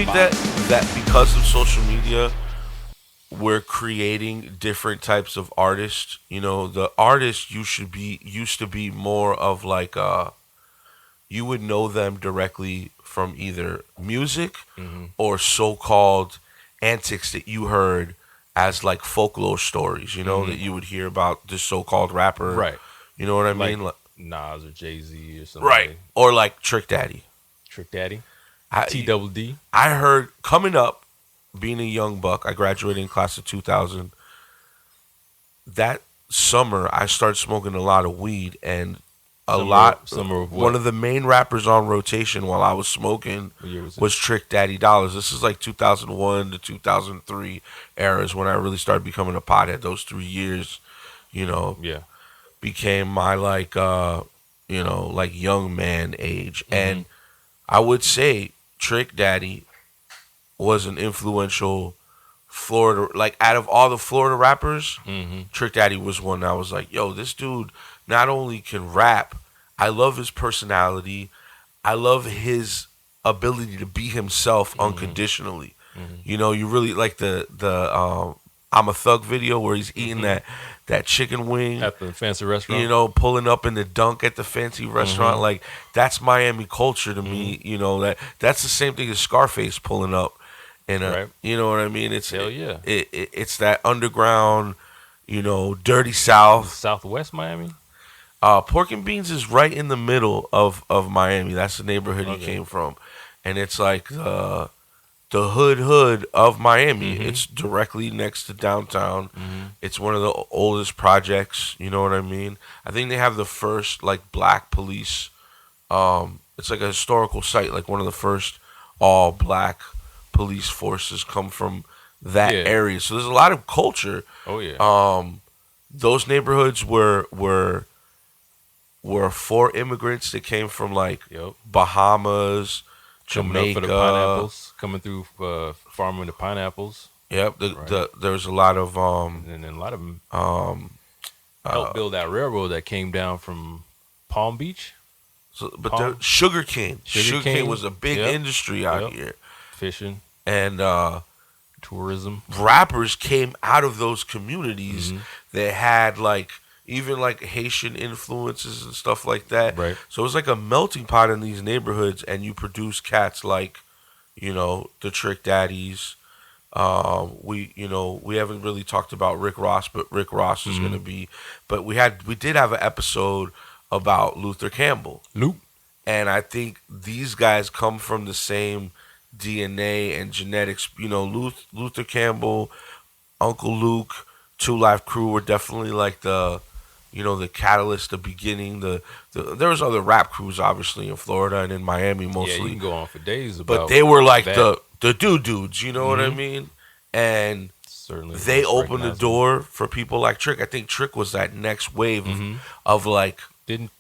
think that because of social media, we're creating different types of artists. You know, the artist used to be more of like you would know them directly from either music or so-called antics that you heard as like folklore stories, you know, that you would hear about this so-called rapper. Right. You know what I Like mean? Like, Nas or Jay-Z or something. right. Or like Trick Daddy. Trick Daddy. I, T Double D. I heard coming up, being a young buck, I graduated in class of 2000. That summer, I started smoking a lot of weed, and Summer of what? one of the main rappers on rotation while I was smoking What year was it? was Trick Daddy Dollars. This is like 2001 to 2003 eras when I really started becoming a pothead. Those 3 years, you know, Yeah. became my like you know, like young man age. And I would say Trick Daddy was an influential Florida, like out of all the Florida rappers, Trick Daddy was one that I was like, yo, this dude not only can rap, I love his personality, I love his ability to be himself unconditionally. You know, you really like the I'm a Thug video where he's eating that chicken wing At the fancy restaurant. you know, pulling up in the dunk at the fancy restaurant. Like, that's Miami culture to me. You know, that's the same thing as Scarface pulling up. And Right. you know what I mean? It's Hell yeah. It's that underground, you know, dirty South. Southwest Miami. Pork and Beans is right in the middle of Miami. That's the neighborhood he came from, and it's like the hood of Miami. It's directly next to downtown. It's one of the oldest projects. You know what I mean? I think they have the first like black police. It's like a historical site, like one of the first all black police forces come from that area. So there's a lot of culture. Oh yeah. Those neighborhoods were for immigrants that came from like Bahamas, Coming up for Jamaica. the pineapples. Coming through farming the pineapples. Yep. There was a lot of And then a lot of them helped build that railroad that came down from Palm Beach. So, but the sugarcane was a big Yep. industry out here, Fishing, and tourism. rappers came out of those communities that had like even like Haitian influences and stuff like that. Right. So it was like a melting pot in these neighborhoods, and you produce cats like, you know, the Trick Daddies. We haven't really talked about Rick Ross, but Rick Ross is gonna be. But we did have an episode about Luther Campbell. Luke. And I think these guys come from the same DNA and genetics. You know, Luther Campbell, Uncle Luke, Two Live Crew were definitely like the catalyst, the beginning. There was other rap crews obviously in Florida and in Miami mostly. Yeah, you can go on for days about. But they were like that. the dudes. You know what I mean? And Certainly they most opened the recognizable. door for people like Trick. I think Trick was that next wave of like.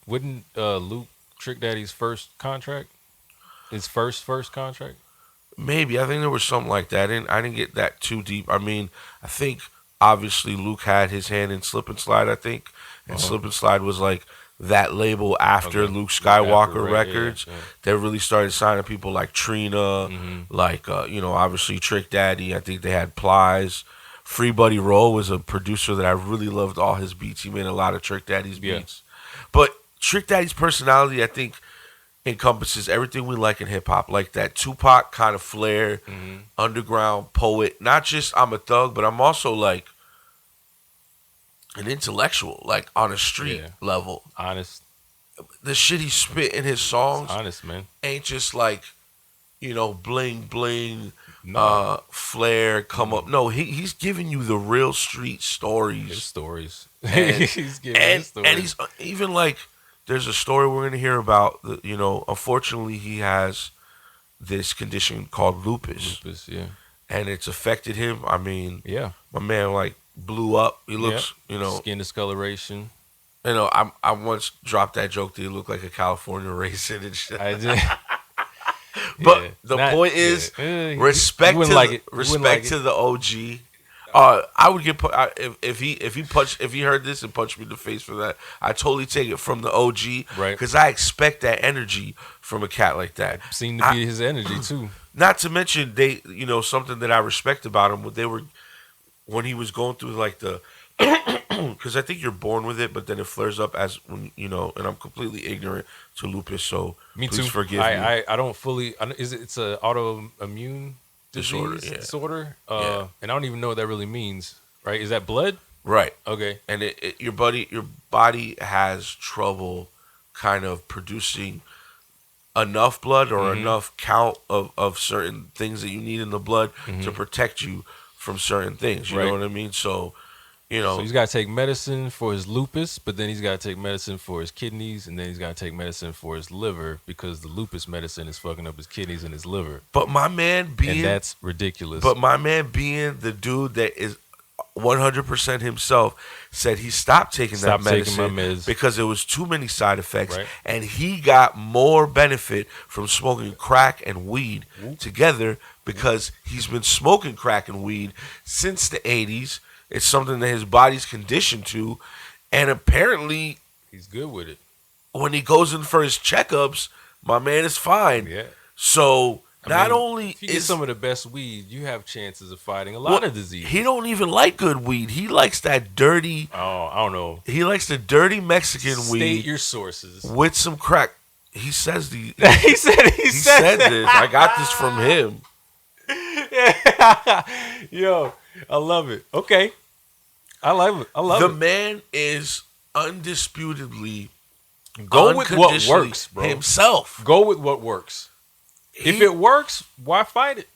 Wouldn't Luke Trick Daddy's first contract? His first contract? Maybe. I think there was something like that. I didn't get that too deep. I mean, I think obviously Luke had his hand in Slip and Slide, I think. And Slip and Slide was like that label after Luke Skywalker Records that really started signing people like Trina, like, obviously Trick Daddy. I think they had Plies. Free Buddy Roll was a producer that I really loved all his beats. He made a lot of Trick Daddy's beats. But Trick Daddy's personality, I think, encompasses everything we like in hip hop, like that Tupac kind of flair, underground poet. Not just I'm a thug, but I'm also like an intellectual, like on a street level. Honest. The shit he spit in his songs, Honest, man. ain't just like, bling bling, No. flair come up. No, he's giving you the real street stories. His stories. And- He's giving his stories. And he's even like, there's a story we're going to hear about. Unfortunately, he has this condition called lupus, yeah. and it's affected him. I mean, Yeah. my man like blew up. He looks, Skin discoloration. I once dropped that joke that he looked like a California raisin and shit. I did. But the point is, respect wouldn't to like it. respect to the OG. I would get if he heard this and punched me in the face for that. I totally take it from the OG, Right. Because I expect that energy from a cat like that. Seemed to be his energy too. Not to mention something that I respect about him. When he was going through like the, because I think you're born with it, but then it flares up as when and I'm completely ignorant to lupus, so Me please too. forgive me. I don't fully. It's an autoimmune disorder. Yeah. And I don't even know what that really means. Right? Is that blood? Right. Okay. And your body has trouble kind of producing enough blood or enough count of certain things that you need in the blood to protect you from certain things. You know what I mean? So, So he's got to take medicine for his lupus, but then he's got to take medicine for his kidneys, and then he's got to take medicine for his liver because the lupus medicine is fucking up his kidneys and his liver. But my man and that's ridiculous. But my man being the dude that is 100% himself said he stopped taking that medicine because there was too many side effects, and he got more benefit from smoking crack and weed together because he's been smoking crack and weed since the 80s. It's something that his body's conditioned to, and apparently he's good with it. When he goes in for his checkups, my man is fine. Yeah. So not only if you get some of the best weed, you have chances of fighting a lot of diseases. He don't even like good weed. He likes that dirty. Oh, I don't know. He likes the dirty Mexican weed. State your sources with some crack. He says the. he said this. I got this from him. Yo, I love it. Okay, I love it. The man is undisputedly go with what works, bro. Himself. Go with what works. If it works, why fight it?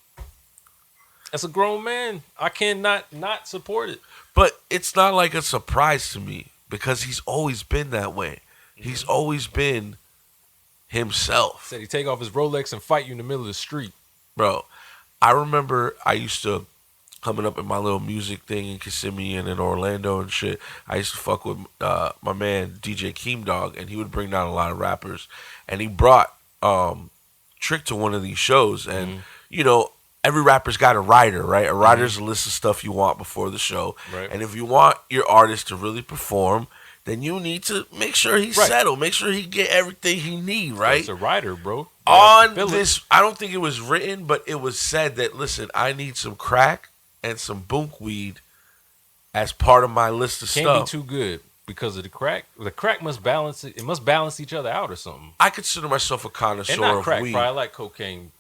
As a grown man, I cannot not support it. But it's not like a surprise to me because he's always been that way. He's always been himself. Said he'd take off his Rolex and fight you in the middle of the street. Bro, I remember I used to, coming up in my little music thing in Kissimmee and in Orlando and shit, I used to fuck with my man DJ Keemdog, and he would bring down a lot of rappers. And he brought Trick to one of these shows, and every rapper's got a rider, right? A rider's a list of stuff you want before the show, right. And if you want your artist to really perform, then you need to make sure he's settled, make sure he get everything he need, right? It's a rider, bro. On this, I don't think it was written, but it was said that, listen, I need some crack and some boonk weed as part of my list of stuff. Can't be too good. Because of the crack must balance it. It must balance each other out or something. I consider myself a connoisseur and not crack, of weed. Probably. I like cocaine,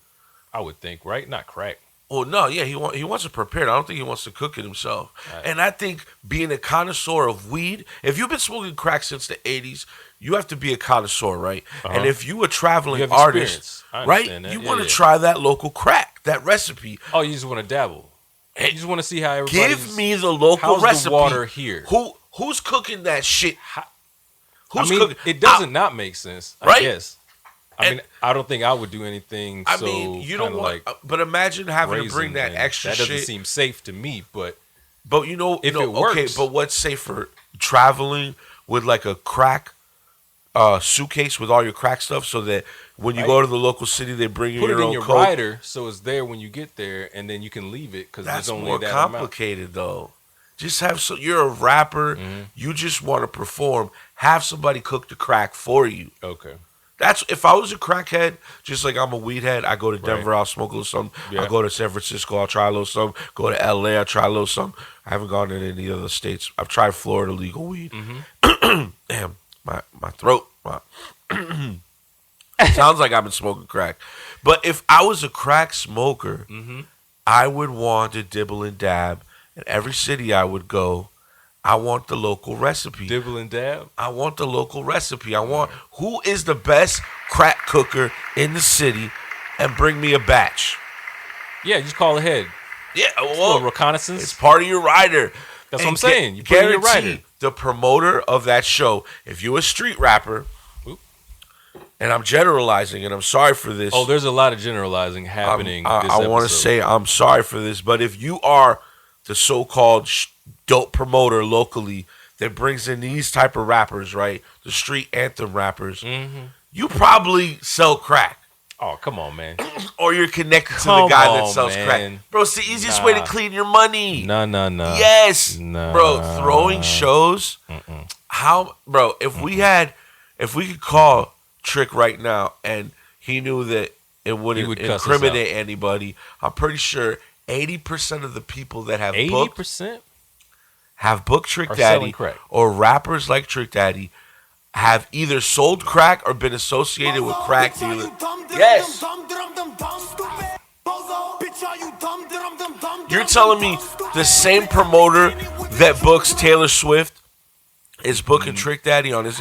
I would think, right? Not crack. Well, no, yeah, he wants it prepared. I don't think he wants to cook it himself. Right. And I think being a connoisseur of weed, if you've been smoking crack since the 80s, you have to be a connoisseur, right? And if you a traveling artist, right, you want to try that local crack, that recipe. Oh, you just want to dabble. You just want to see how everybody. Give me the local recipe. The water here? Who's cooking that shit? Cooking? It doesn't not make sense, I guess. I mean, I don't think I would do anything. You don't want. But imagine having to bring that extra shit. That doesn't seem safe to me. But if it works. Okay, but what's safer? Traveling with like a crack suitcase with all your crack stuff, so that when you go to the local city, they bring you your own coke. Put it in your rider, so it's there when you get there, and then you can leave it because there's only that amount. That's more complicated, though. Just you're a rapper. You just want to perform. Have somebody cook the crack for you. Okay. That's if I was a crackhead, just like I'm a weed head, I go to Denver, I'll smoke a little something. Yeah. I go to San Francisco, I'll try a little something. Go to LA, I'll try a little something. I haven't gone to any other states. I've tried Florida legal weed. Damn, my throat. Sounds like I've been smoking crack. But if I was a crack smoker, I would want to dibble and dab. In every city I would go, I want the local recipe. Dibble and dab? I want the local recipe. I want who is the best crack cooker in the city and bring me a batch. Yeah, just call ahead. Yeah, well, reconnaissance. It's part of your rider. That's what I'm saying. You put in your rider. The promoter of that show, if you're a street rapper, and I'm generalizing, and I'm sorry for this. Oh, there's a lot of generalizing happening. I want to say I'm sorry for this, but if you are the so-called dope promoter locally that brings in these type of rappers, right? The street anthem rappers. You probably sell crack. Oh, come on, man. Or you're connected to the Come guy that on, sells man. crack. Bro, it's the easiest way to Nah. clean your money. Nah. Yes. Nah. Bro, throwing shows. If we could call Trick right now and he knew that it wouldn't would cuss us incriminate anybody, I'm pretty sure 80% of the people that have 80% booked Trick are Daddy selling crack. or rappers like Trick Daddy have either sold crack or been associated with crack dealers. Yes. You're telling me the same promoter that books Taylor Swift is booking Trick Daddy on his...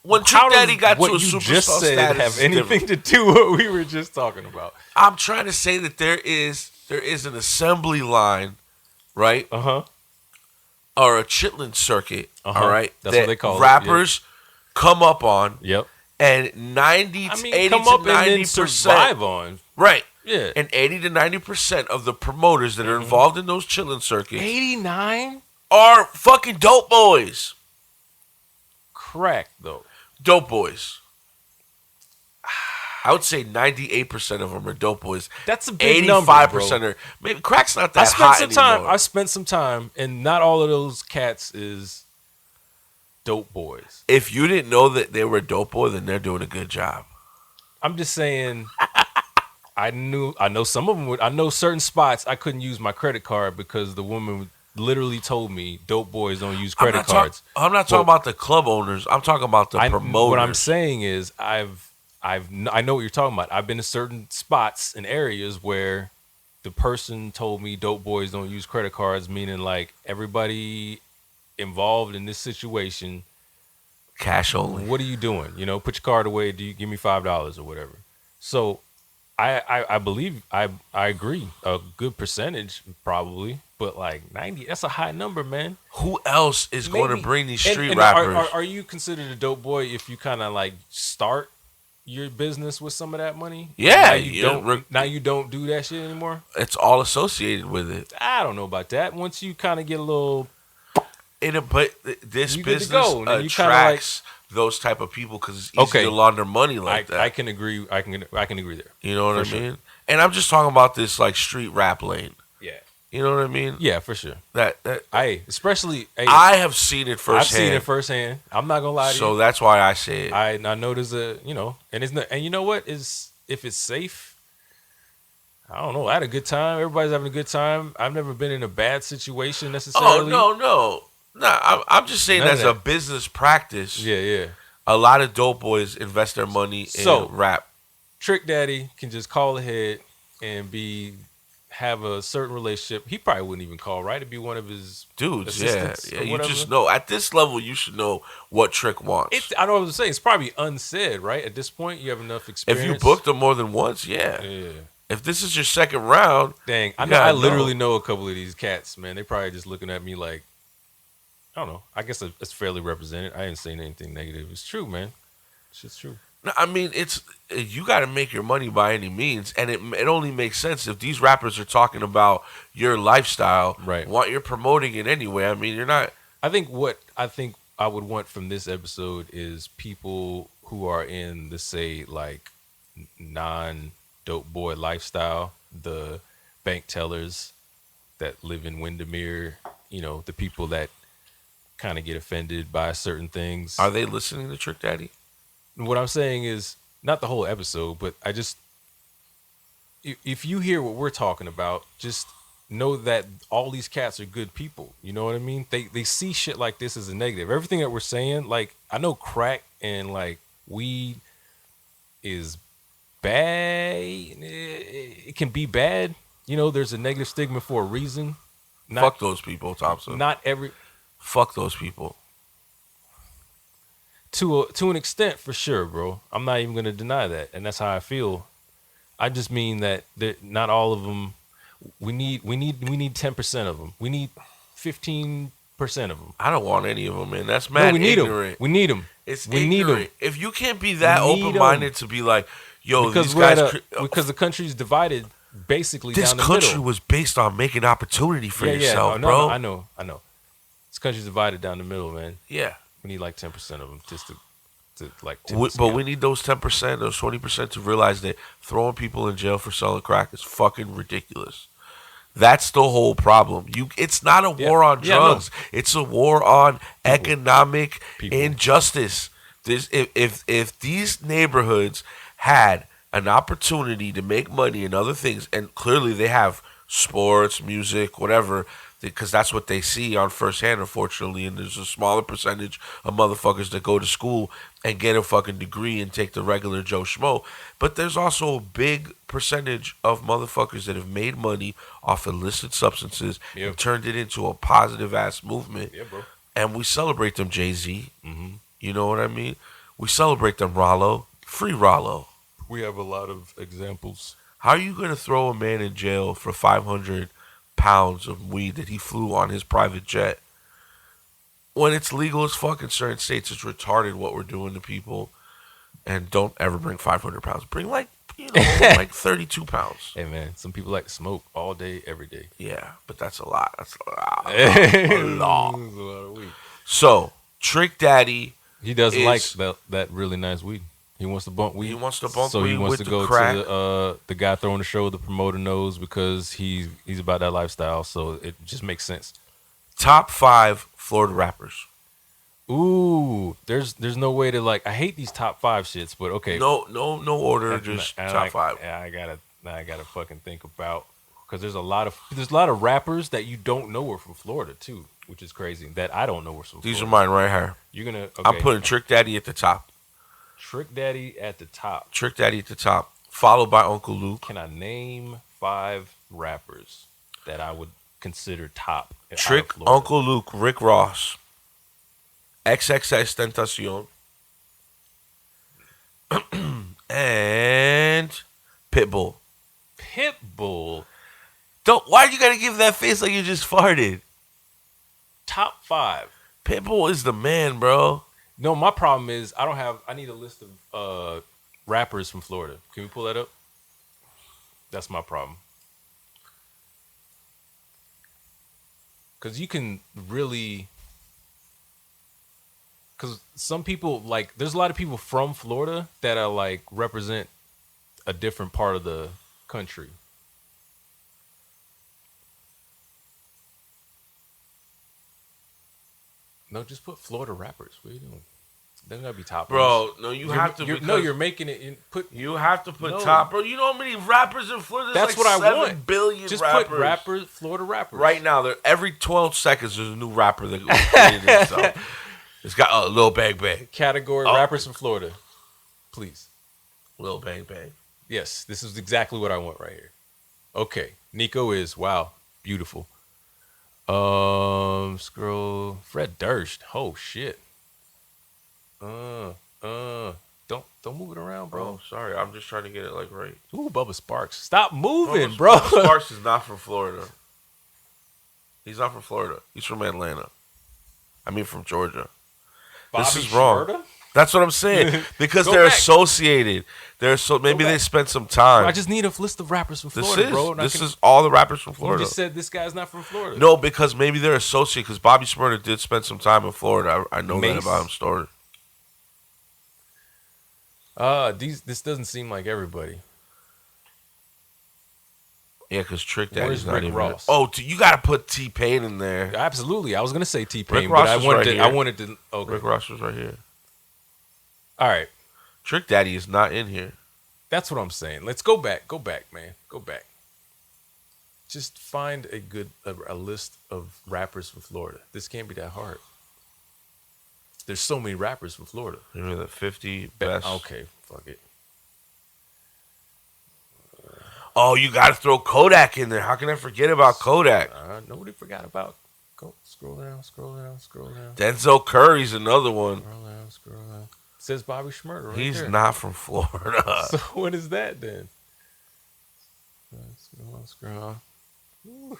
When Trick Daddy got to a superstar just said status, have anything to do with what we were just talking about? I'm trying to say that there is an assembly line, right? Or a chitlin circuit, all right? That's what they call rappers come up on. Yep. And 80 come to up 90%. and then survive on. Right. Yeah. And 80 to 90% of the promoters that are involved in those chitlin circuits 89? are fucking dope boys. Crack, though. Dope boys. I would say 98% of them are dope boys. That's a big 85% number, are... Maybe crack's not that hot anymore. I spent some time, and not all of those cats is dope boys. If you didn't know that they were a dope boy, then they're doing a good job. I'm just saying... I know some of them would. I know certain spots I couldn't use my credit card because the woman literally told me dope boys don't use credit cards. I'm not talking about the club owners. I'm talking about the promoters. What I'm saying is I know what you're talking about. I've been to certain spots and areas where the person told me dope boys don't use credit cards, meaning like everybody involved in this situation, cash only. What are you doing? You know, put your card away. Do you give me $5 or whatever? So I believe I agree. A good percentage probably, but like 90, that's a high number, man. Who else is going to bring these street rappers? Are you considered a dope boy if you kind of like start your business with some of that money? Yeah, now you don't do that shit anymore. It's all associated with it. I don't know about that. Once you kind of get a little, but this business attracts those type of people because it's easy to launder money like that. I can agree. I can agree there. You know what I mean? And I'm just talking about this like street rap lane. Yeah. You know what I mean? Yeah, for sure. I have seen it firsthand. I've seen it firsthand. I'm not gonna lie to you. So that's why I say it. I know there's and it's not, and you know what is if it's safe. I don't know. I had a good time. Everybody's having a good time. I've never been in a bad situation necessarily. Oh no. I'm just saying as a business practice. Yeah. A lot of dope boys invest their money in rap. Trick Daddy can just call ahead and have a certain relationship. He probably wouldn't even call, right? It'd be one of his dudes. Yeah. You just know at this level, you should know what Trick wants. I know what I'm saying. It's probably unsaid, right? At this point, you have enough experience. If you booked them more than once, yeah. If this is your second round, dang, I literally know a couple of these cats, man. They probably just looking at me like, I don't know. I guess it's fairly represented. I ain't saying anything negative. It's true, man. It's true. No, I mean, you got to make your money by any means, and it only makes sense if these rappers are talking about your lifestyle, right? What you're promoting it anyway. I mean, you're not. I think I would want from this episode is people who are in the say like non-dope boy lifestyle, the bank tellers that live in Windermere, the people that kind of get offended by certain things. Are they listening to Trick Daddy? What I'm saying is not the whole episode, but if you hear what we're talking about, just know that all these cats are good people. You know what I mean? They see shit like this as a negative. Everything that we're saying, like I know crack and like weed is bad. It can be bad. There's a negative stigma for a reason. Fuck those people, Thompson. Fuck those people. To an extent, for sure, bro. I'm not even gonna deny that, and that's how I feel. I just mean that not all of them. We need 10% of them. We need 15% of them. I don't want any of them, man. That's mad ignorant. We need them. It's we ignorant. Need them. If you can't be that open-minded to be like, yo, because these guys... because the country's divided basically down the middle. This country was based on making opportunity for yourself, bro. I know. This country's divided down the middle, man. Yeah. We need like 10% of them just to to like. But we need those 10%, those 20% to realize that throwing people in jail for selling crack is fucking ridiculous. That's the whole problem. It's not a war on drugs. It's a war on economic injustice. If these neighborhoods had an opportunity to make money and other things, and clearly they have sports, music, whatever, because that's what they see on firsthand, unfortunately. And there's a smaller percentage of motherfuckers that go to school and get a fucking degree and take the regular Joe Schmo. But there's also a big percentage of motherfuckers that have made money off illicit substances and turned it into a positive ass movement. Yeah, bro. And we celebrate them, Jay-Z. Mm-hmm. You know what I mean? We celebrate them, Rollo. Free Rollo. We have a lot of examples. How are you going to throw a man in jail for 500 pounds of weed that he flew on his private jet when it's legal as fuck in certain states? It's retarded what we're doing to people. And don't ever bring 500 pounds. Bring like 32 pounds. Hey man, some people like to smoke all day, every day. Yeah, but that's a lot. That's a lot. A lot of weed. So Trick Daddy, he doesn't like that really nice weed. He wants to bump weed. He wants to bump so weed. So he wants with to go crack. to the guy throwing the show. The promoter knows because he's about that lifestyle. So it just makes sense. Top 5 Florida rappers. Ooh, there's no way to like. I hate these top 5 shits, but okay. No order, just top 5. Yeah, I gotta fucking think about, because there's a lot of rappers that you don't know are from Florida too, which is crazy. That I don't know are from Florida. These are mine right here. You're gonna. Okay. I'm putting Trick Daddy at the top. Trick Daddy at the top. Trick Daddy at the top, followed by Uncle Luke. Can I name 5 rappers that I would consider top? Trick, Uncle Luke, Rick Ross, XXX Tentacion, and Pitbull. Pitbull. Why you gotta give that face like you just farted? Top 5. Pitbull is the man, bro. No, my problem is I need a list of rappers from Florida. Can we pull that up? That's my problem. Because you can really... Because some people, like, there's a lot of people from Florida that are, like, represent a different part of the country. No, just put Florida rappers. What are you doing? They're gonna be top. Bro, no, you're making it. You have to put top, bro. You know how many rappers in Florida? That's like what I want. 7 billion just rappers. Put rappers, Florida rappers. Right now, every 12 seconds there's a new rapper that created itself. It's got a Lil Bang Bang. Category rappers from Florida, please. Lil Bang Bang. Yes, this is exactly what I want right here. Okay, Nico is beautiful. Scroll. Fred Durst. Oh shit. Don't move it around, bro. Oh, sorry, I'm just trying to get it like right. Ooh, Bubba Sparks. Stop moving, bro. Bubba Sparks is not from Florida. He's not from Florida. He's from Atlanta. I mean, from Georgia. This is wrong. Shmurda? That's what I'm saying. Because they're associated. Maybe they spent some time. I just need a list of rappers from Florida, bro. This is all the rappers from Florida. You just said this guy's not from Florida. No, because maybe they're associated. Because Bobby Shmurda did spend some time in Florida. I know that about him. Story. This doesn't seem like everybody. Yeah, because Trick Daddy's not even. Ross? Oh, you got to put T-Pain in there. Absolutely, I was gonna say T-Pain, but I wanted to. Okay. Rick Ross was right here. All right, Trick Daddy is not in here. That's what I'm saying. Let's go back, man. Go back. Just find a list of rappers from Florida. This can't be that hard. There's so many rappers from Florida. You mean the 50 best? Okay, fuck it. Oh, you got to throw Kodak in there. How can I forget about Kodak? Nobody forgot about. Go scroll down. Denzel Curry's another one. Scroll down. It says Bobby Shmurda right He's there. not from Florida. So what is that then? Scroll. Ooh.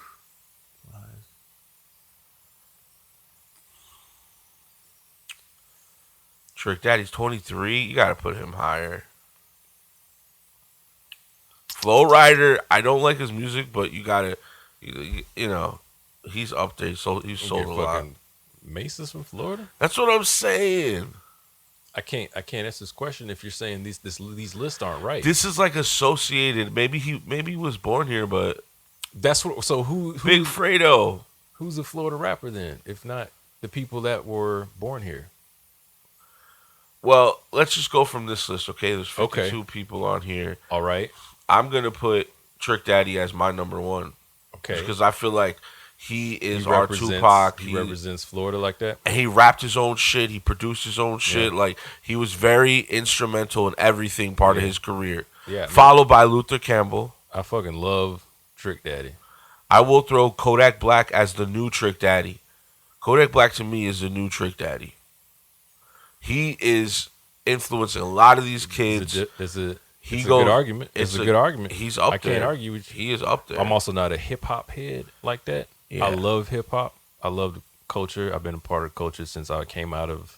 Trick Daddy's 23. You got to put him higher. Flow Rider, I don't like his music, but you got to, he's up there. So he's sold a lot. Masa's from Florida? That's what I'm saying. I can't answer this question if you're saying these lists aren't right. This is like associated. Maybe he was born here, but That's what. So Big Fredo. who's a Florida rapper then? If not the people that were born here. Well, let's just go from this list, okay? There's 52 people on here. All right. I'm gonna put Trick Daddy as my number one. Okay. Because I feel like he is He our represents- Tupac. He represents Florida like that. And he rapped his own shit. He produced his own shit. Yeah. Like, he was very instrumental in everything part of his career. Yeah. Followed by Luther Campbell. I fucking love Trick Daddy. I will throw Kodak Black as the new Trick Daddy. Kodak Black to me is the new Trick Daddy. He is influencing a lot of these kids. It's a good argument. It's a good argument. He's up there. I can't argue with you. He is up there. I'm also not a hip hop head like that. Yeah. I love hip hop. I love the culture. I've been a part of the culture since I came out of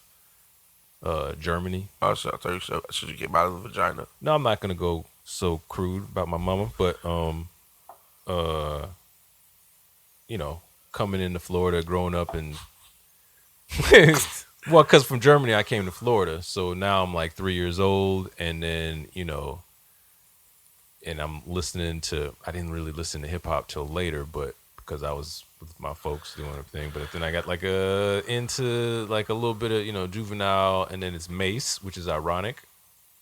Germany. Oh, so I thought you said you came out of the vagina. No, I'm not gonna go so crude about my mama, but you know, coming into Florida, growing up, and well, because from Germany I came to Florida, so now I'm like 3 years old, and then and I'm listening to. I didn't really listen to hip hop till later, but because I was with my folks doing everything. But then I got like into like a little bit of Juvenile, and then it's Mace, which is ironic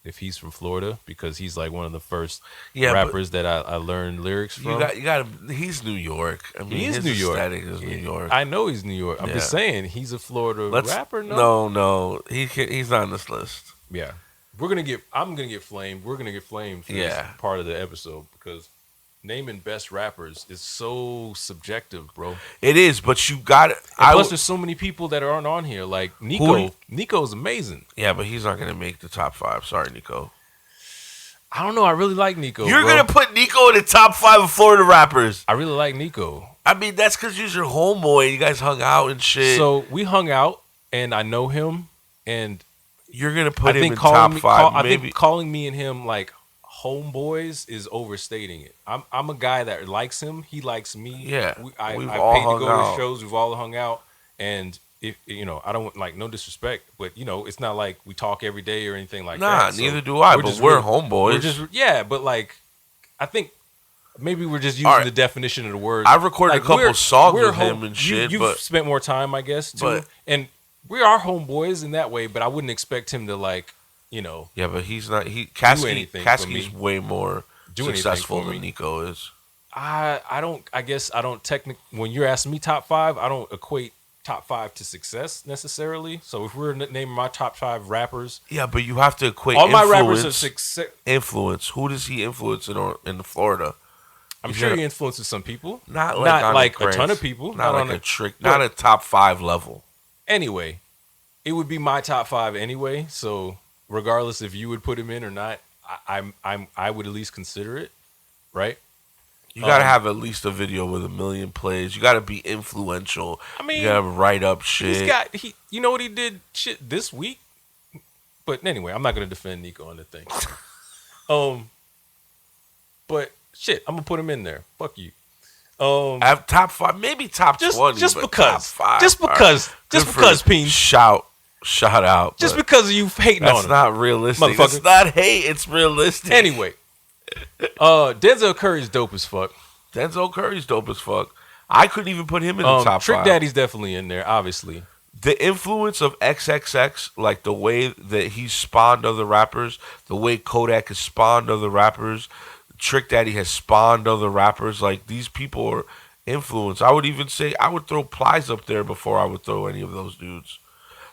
if he's from Florida because he's like one of the first rappers that I learned lyrics from. You got he's New York. I mean, He is his New York. aesthetic is New York. I know he's New York. I'm just saying he's a Florida rapper. No, he's not on this list. Yeah, I'm gonna get flamed. We're gonna get flamed for this part of the episode because naming best rappers is so subjective, bro. It is, but you got it. Plus, there's so many people that aren't on here. Like Nico. Nico's amazing. Yeah, but he's not gonna make the top 5. Sorry, Nico. I don't know. I really like Nico. You're gonna put Nico in the top 5 of Florida rappers. I really like Nico. I mean, that's because you're your homeboy. You guys hung out and shit. So we hung out, and I know him, and you're gonna put him in top 5. I think calling me and him like homeboys is overstating it. I'm a guy that likes him. He likes me. Yeah, I we've paid all to go hung to shows. We've all hung out, and if I don't like no disrespect, but it's not like we talk every day or anything like that. Nah, neither do I. But we're homeboys. But like, I think maybe we're just using the definition of the word. I've recorded a couple songs with him and shit. You've spent more time, I guess, too. And we are homeboys in that way, but I wouldn't expect him to like. Yeah, but he's not. Caskey's way more successful than Nico is. I guess I don't when you're asking me top 5, I don't equate top 5 to success necessarily. So if we're naming my top 5 rappers, yeah, but you have to equate all my rappers are success. Influence. Who does he influence in Florida? I'm sure he influences some people, not like a ton of people, not like a trick, not a top 5 level. Anyway, it would be my top 5 anyway. So regardless if you would put him in or not, I would at least consider it, right? You gotta have at least a video with 1 million plays. You gotta be influential. I mean, you gotta write up shit. You know what he did shit this week? But anyway, I'm not gonna defend Nico on the thing. But shit, I'm gonna put him in there. Fuck you. I have top 5, maybe top 20. Just because, top 5, just because, Peen. Shout out. Just because you hating on him. That's not realistic. It's not hate. It's realistic. Anyway, Denzel Curry's dope as fuck. Denzel Curry's dope as fuck. I couldn't even put him in the top 5. Trick Daddy's definitely in there, obviously. The influence of XXX, like the way that he spawned other rappers, the way Kodak has spawned other rappers, Trick Daddy has spawned other rappers. Like, these people are influenced. I would even say I would throw Plies up there before I would throw any of those dudes.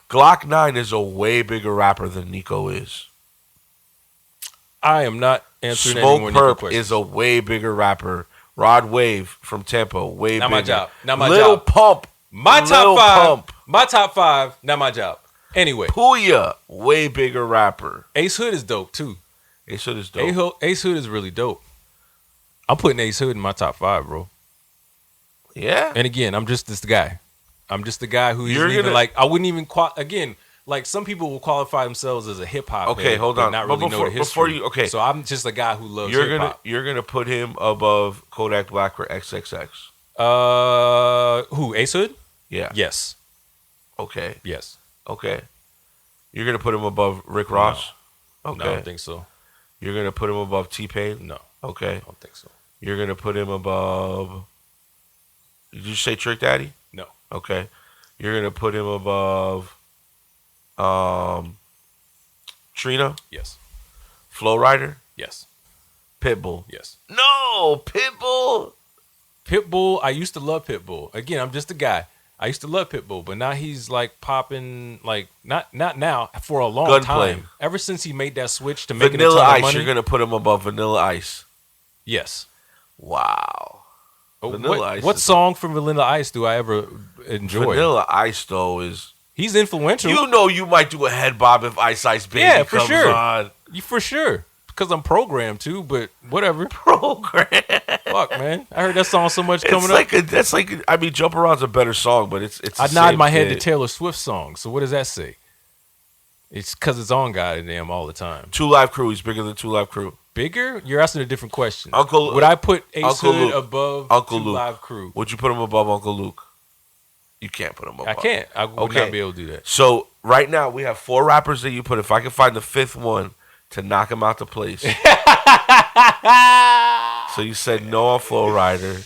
Glock 9 is a way bigger rapper than Nico is. I am not answering Smoke any more Nico Perp questions. is a way bigger rapper. Rod Wave from Tampa, way not bigger. My job. Not my Lil job. Pump. My top Lil 5. Pump. My top 5. Not my job. Anyway. Puya, way bigger rapper. Ace Hood is dope too. Ace Hood is dope. Ace Hood is really dope. I'm putting Ace Hood in my top 5, bro. Yeah. And again, I'm just this guy. I'm just the guy who isn't even like. I wouldn't even again. Like, some people will qualify themselves as a hip hop. Okay, hold on. Not really know the history. So I'm just a guy who loves hip hop. You're gonna put him above Kodak Black or XXX. Who? Ace Hood? Yeah. Yes. Okay. Yes. Okay. You're gonna put him above Rick Ross? No. Okay. No, I don't think so. You're gonna put him above T-Pain? No. Okay. I don't think so. You're gonna put him above. Did you say Trick Daddy? No. Okay. You're gonna put him above. Trina? Yes. Flow Rider? Yes. Pitbull? Yes. No, Pitbull. Pitbull, I used to love Pitbull. Again, I'm just a guy. I used to love Pitbull, but now he's like popping, like not now, for a long Gunplay. time. Ever since he made that switch to making Vanilla a ton of Ice. money. You're gonna put him above Vanilla Ice. Yes. Wow. Vanilla Ice. What song from Vanilla Ice do I ever enjoy? Vanilla Ice though is. He's influential. You know, you might do a head bob if Ice Ice Baby Yeah, for comes sure. on. For sure. Because I'm programmed to, but whatever. Program. Fuck, man. I heard that song so much coming That's like I mean, Jump Around's a better song, but it's. I the nod same my head to shit. Taylor Swift songs. So what does that say? It's because it's on goddamn all the time. 2 Live Crew. He's bigger than 2 Live Crew. Bigger? You're asking a different question. Uncle- Would I put Ace Uncle Hood Luke. above Uncle Two Luke. Live Crew? Would you put him above Uncle Luke? You can't put him above. I can't. I would Okay. not be able to do that. So right now we have 4 rappers that you put. If I can find the 5th one to knock him out the place. So you said no on Flow Rider.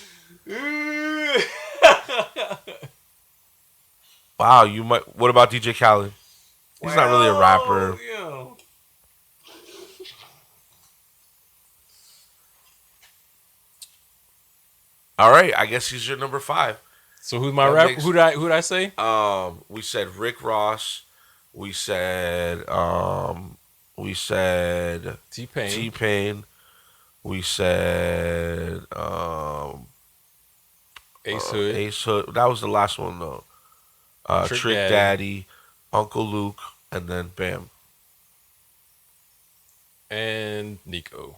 Wow, you might. What about DJ Khaled? He's not really a rapper. All right, I guess he's your number 5. So who's my That rapper? makes- Who'd I say? We said Rick Ross. We said T-Pain. T-Pain. We said Ace Hood. Ace Hood. That was the last one though. Trick Daddy, Uncle Luke, and then bam. And Nico.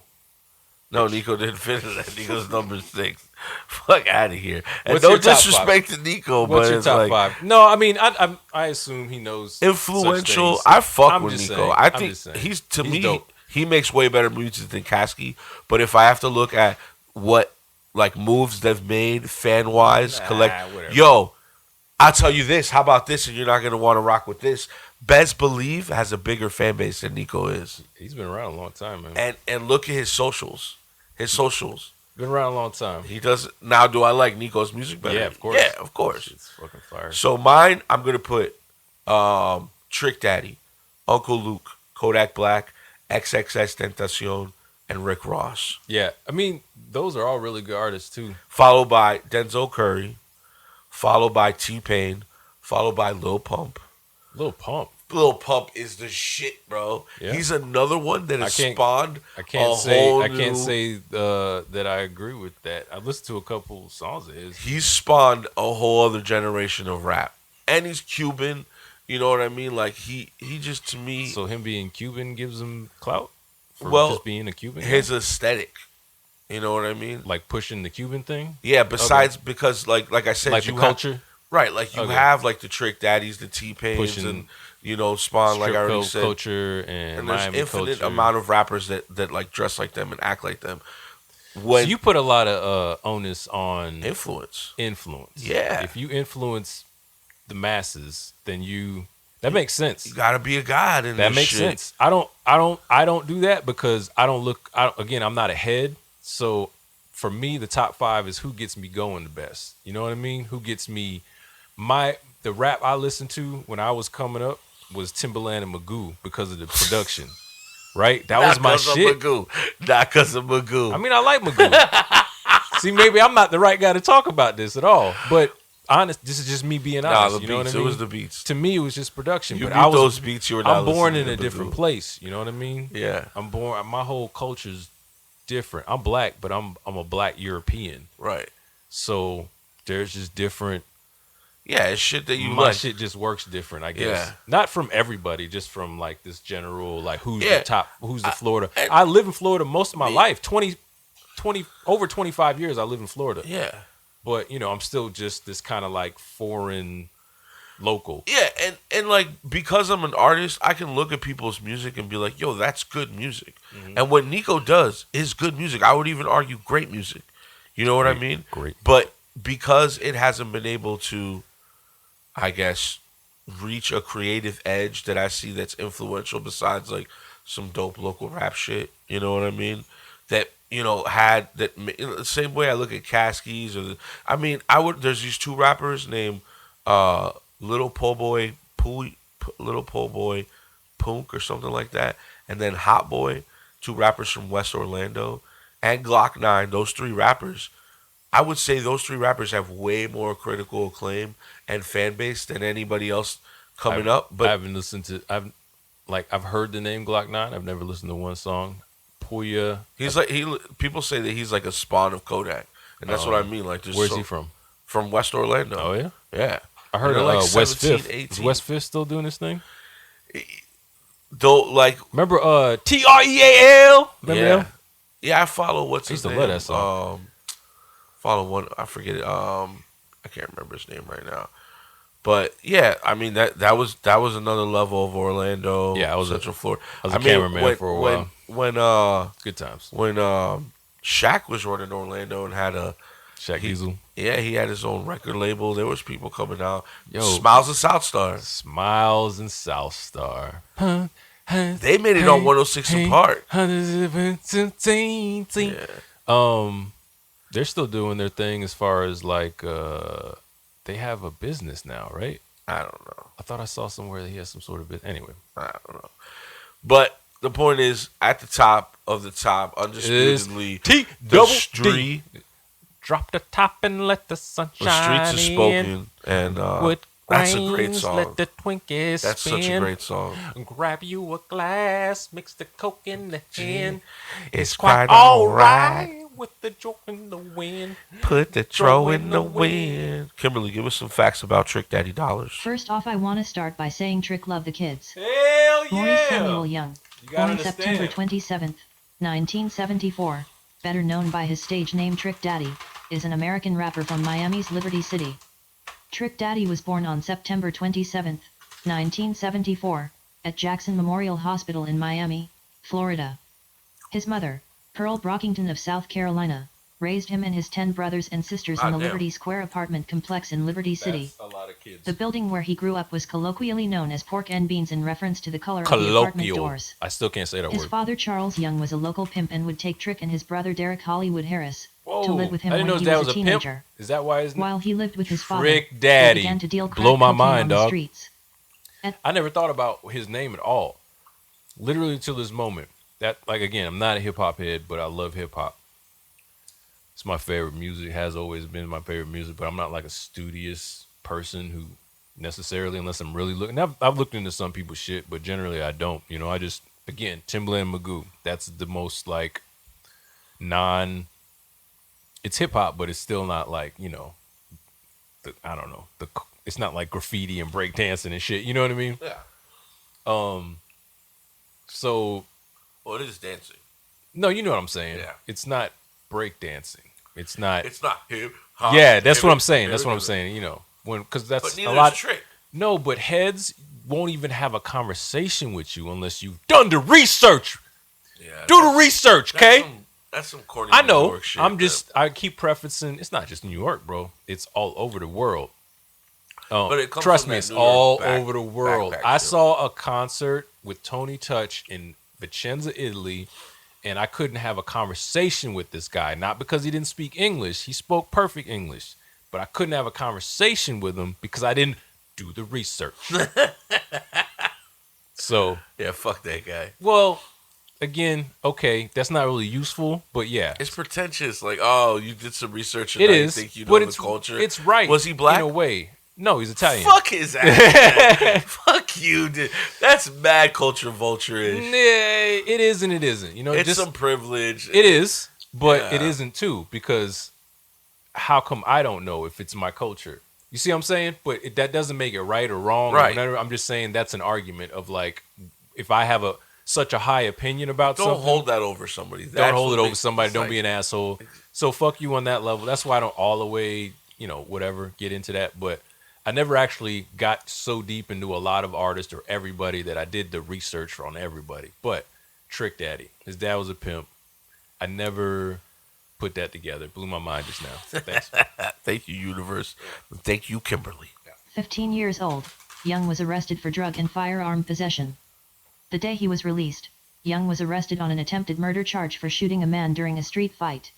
No, Nico didn't finish that. Nico's number 6. Fuck out of here. And What's no your top disrespect to Nico, What's but your it's top like 5? No, I mean, I assume he knows influential. such things. I fuck I'm with just Nico. saying. I I'm think just saying. he's to He's me dope. he makes way better music than Kasky. But if I have to look at what like moves they've made fan wise, whatever. yo, I'll tell you this. How about this? And you're not gonna want to rock with this. Best Believe has a bigger fan base than Nico is, He's been around a long time, man. and look at his socials. His socials. Been around a long time. He does now. Do I like Nico's music better? Yeah, of course. Yeah, of course. It's fucking fire. So mine, I'm gonna put Trick Daddy, Uncle Luke, Kodak Black, XXX Tentacion, and Rick Ross. Yeah, I mean, those are all really good artists too. Followed by Denzel Curry, followed by T-Pain, followed by Lil Pump. Lil Pump. Lil Pump is the shit, bro. Yeah. He's another one that has spawned I can't a say whole I can't new- say that I agree with that. I listened to a couple songs of his. He's spawned a whole other generation of rap, and he's Cuban. You know what I mean? Like he just to me, So him being Cuban gives him clout for Well, just being a Cuban. guy? his aesthetic. You know what I mean? Like pushing the Cuban thing, Yeah. Besides, because like I said, like the you have- culture, right? Like you Okay. have like the Trick Daddies, the T-Pains, Pushing and spawn like I strip already club said. culture, and And there's Miami infinite culture. amount of rappers that like dress like them and act like them. So When you put a lot of onus on influence, influence. Yeah. If you influence the masses, then that makes sense. you gotta be a god in That this makes shit. sense. I don't do that because again, I'm not ahead. So for me, the top 5 is who gets me going the best. You know what I mean? Who gets me the rap I listened to when I was coming up was Timbaland and Magoo because of the production. Right? That was my shit. Not because of Magoo. I mean, I like Magoo. See, maybe I'm not the right guy to talk about this at all. But honest, this is just me being honest. the You know beats. what I mean? It was the beats. To me, it was just production. You but beat I was those beats. You were not I'm born in listening a to different Magoo. place. You know what I mean? Yeah. I'm born. My whole culture's different. I'm black, but I'm a black European. Right. So there's just different. Yeah, it's shit that you My like. shit just works different, I guess. Yeah. Not from everybody, just from like this general, like who's Yeah. the top, who's the Florida. I live in Florida most of my life. 20, over 25 years I live in Florida. Yeah. But, I'm still just this kind of like foreign local. Yeah, and like because I'm an artist, I can look at people's music and be like, yo, that's good music. Mm-hmm. And what Nico does is good music. I would even argue great music. You know what I mean? Great. But because it hasn't been able to, I guess, reach a creative edge that I see that's influential besides like some dope local rap shit. You know what I mean? That had that the same way I look at Caskies I mean I would. There's these two rappers named Little Po Boy Little Po Boy Punk or something like that, and then Hot Boy, two rappers from West Orlando, and Glock 9. Those three rappers, I would say those three rappers have way more critical acclaim and fan base than anybody else coming up. But I haven't listened to. I've heard the name Glock 9. I've never listened to one song. Puya. He's like people say that he's like a spawn of Kodak, and that's what I mean. Like, where's he from? From West Orlando. Oh yeah, yeah. I heard like West 17, Fifth. 18. Is West Fifth still doing this thing? Though, like, remember TREAL? Remember yeah, them? yeah. I follow what's his I used to name. love that song. Follow one. I forget it. I can't remember his name right now. But yeah, I mean that was another level of Orlando. Yeah, I was Central Florida. I was a cameraman for a while. When good times. When Shaq was running Orlando and had Shaq Diesel. Yeah, he had his own record label. There was people coming out. Yo, Smiles and South Star. Smiles and South Star. They made it on 106 and Park. Yeah. They're still doing their thing as far as like they have a business now, right? I don't know. I thought I saw somewhere that he has some sort of business. Anyway, I don't know. But the point is, at the top of the top, undisputedly, the street. Drop the top and let the sun shine. The streets are spoken, and that's a great song. Let the Twinkies That's spin. such a great song. Grab you a glass, mix the Coke in the tin. It's quite alright with the joke in the wind. Put the throw in the wind. Kimberly, give us some facts about Trick Daddy Dollars. First off, I want to start by saying Trick loved the kids. Hell yeah! Maurice Samuel Young, born understand. September 27th, 1974, better known by his stage name Trick Daddy, is an American rapper from Miami's Liberty City. Trick Daddy was born on September 27, 1974, at Jackson Memorial Hospital in Miami, Florida. His mother, Pearl Brockington of South Carolina, raised him and his 10 brothers and sisters in the Liberty Square apartment complex in Liberty City. That's a lot of kids. The building where he grew up was colloquially known as Pork and Beans in reference to the color of the apartment doors. I still can't say that His word. father, Charles Young, was a local pimp and would take Trick and his brother Derek Hollywood Harris to live with him I didn't when know he his was dad a was a pimp. teenager. Is that why his name? While he lived with his father, Trick Daddy. he began to deal crack Blow my cocaine mind, on the dog. streets. I never thought about his name at all. Literally until this moment. That, like, again, I'm not a hip hop head, but I love hip hop. It's my favorite music, has always been my favorite music, but I'm not like a studious person who necessarily, unless I'm really looking. I've looked into some people's shit, but generally I don't. You know, I just, again, Timbaland and Magoo. That's the most like it's hip hop, but it's still not like, you know, I don't know. It's not like graffiti and breakdancing and shit. You know what I mean? Yeah. So. Well, it is dancing. No, you know what I'm saying. Yeah. It's not breakdancing. It's not hip hop. Yeah, that's what I'm saying. That's what I'm saying. You know, because that's but neither a lot. Is Trick. No, but heads won't even have a conversation with you unless you've done the research. Yeah. Do the research, okay? That's some corny I know. New York shit, I keep prefacing. It's not just New York, bro. It's all over the world. But it comes Trust from me, that it's New York all over the world. backpack I shit. saw a concert with Tony Touch in Vicenza, Italy, and I couldn't have a conversation with this guy. Not because he didn't speak English. He spoke perfect English. But I couldn't have a conversation with him because I didn't do the research. So. Yeah, fuck that guy. Well, again, okay, that's not really useful, but yeah. It's pretentious. Like, oh, you did some research and It now is, you think you know but the culture. It's right. Was he black? In a way. No, he's Italian. Fuck his ass. Fuck you, dude. That's mad culture vulture-ish. Nah, it is and it isn't. You know, It's just some privilege. It is, but Yeah. it isn't too, because how come I don't know if it's my culture? You see what I'm saying? But that doesn't make it right or wrong. Right. Or whatever. I'm just saying that's an argument of like, if I have such a high opinion about Don't something. hold that over somebody. Don't hold it over somebody. Don't be an asshole. So fuck you on that level. That's why I don't all the way, you know, whatever, get into that. But I never actually got so deep into a lot of artists or everybody that I did the research on everybody. But Trick Daddy, his dad was a pimp. I never put that together. Blew my mind just now. Thanks. Thank you, universe. Thank you, Kimberly. 15 years old, Young was arrested for drug and firearm possession. The day he was released, Young was arrested on an attempted murder charge for shooting a man during a street fight.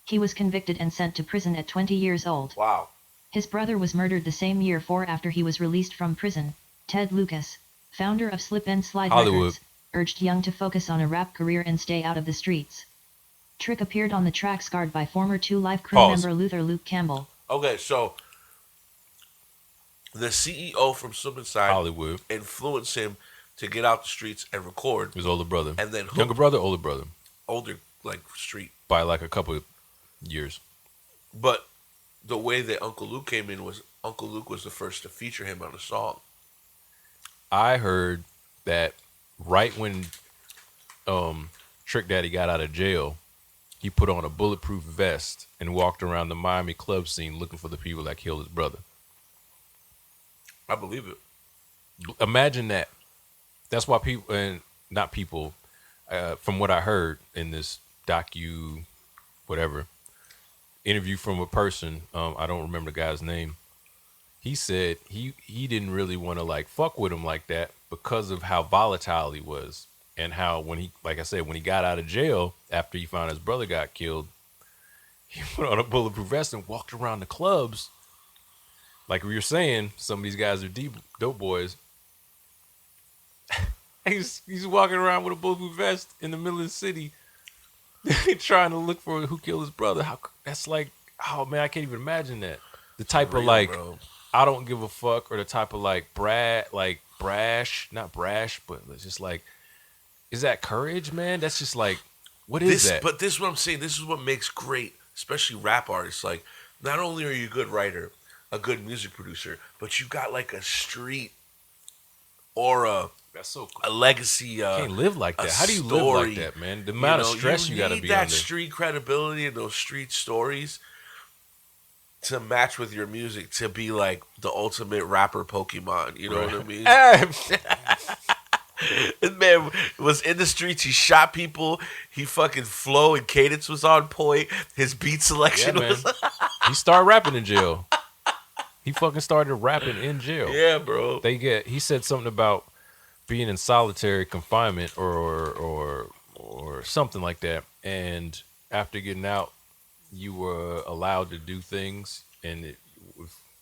He was convicted and sent to prison at 20 years old. Wow. His brother was murdered the same year after he was released from prison. Ted Lucas, founder of Slip and Slide Hollywood. Records, urged Young to focus on a rap career and stay out of the streets. Trick appeared on the track scarred by former 2 Live Crew Pause. member Luther Luke Campbell. Okay, so the CEO from Slip and Slide Hollywood. influenced him to get out the streets and record. His older brother. And then Younger brother, older brother. older, like, street. By like a couple of years. But the way that Uncle Luke came in was Uncle Luke was the first to feature him on a song. I heard that right when Trick Daddy got out of jail, he put on a bulletproof vest and walked around the Miami club scene looking for the people that killed his brother. I believe it. Imagine that. That's why people, and not people, from what I heard in this whatever, interview from a person, I don't remember the guy's name. He said he didn't really want to like fuck with him like that because of how volatile he was. And how when he, like I said, when he got out of jail after he found his brother got killed, he put on a bulletproof vest and walked around the clubs. Like we were saying, some of these guys are dope boys. He's walking around with a bulletproof vest in the middle of the city, trying to look for who killed his brother. That's like, oh man, I can't even imagine that. The type of like, bro. I don't give a fuck, or the type of like brash, not brash, but it's just like, is that courage, man? That's just like, what is that? But this is what I'm saying. This is what makes great, especially rap artists. Like, not only are you a good writer, a good music producer, but you got like a street aura. That's so cool. A legacy. You can't live like that. How do you live like that, man? The amount of stress you got to be under. You need that street credibility and those street stories to match with your music to be like the ultimate rapper Pokemon. You know what I mean? This man was in the streets. He shot people. He fucking flow and cadence was on point. His beat selection was. He started rapping in jail. He fucking started rapping in jail. Yeah, bro. He said something about being in solitary confinement or something like that. And after getting out, you were allowed to do things, and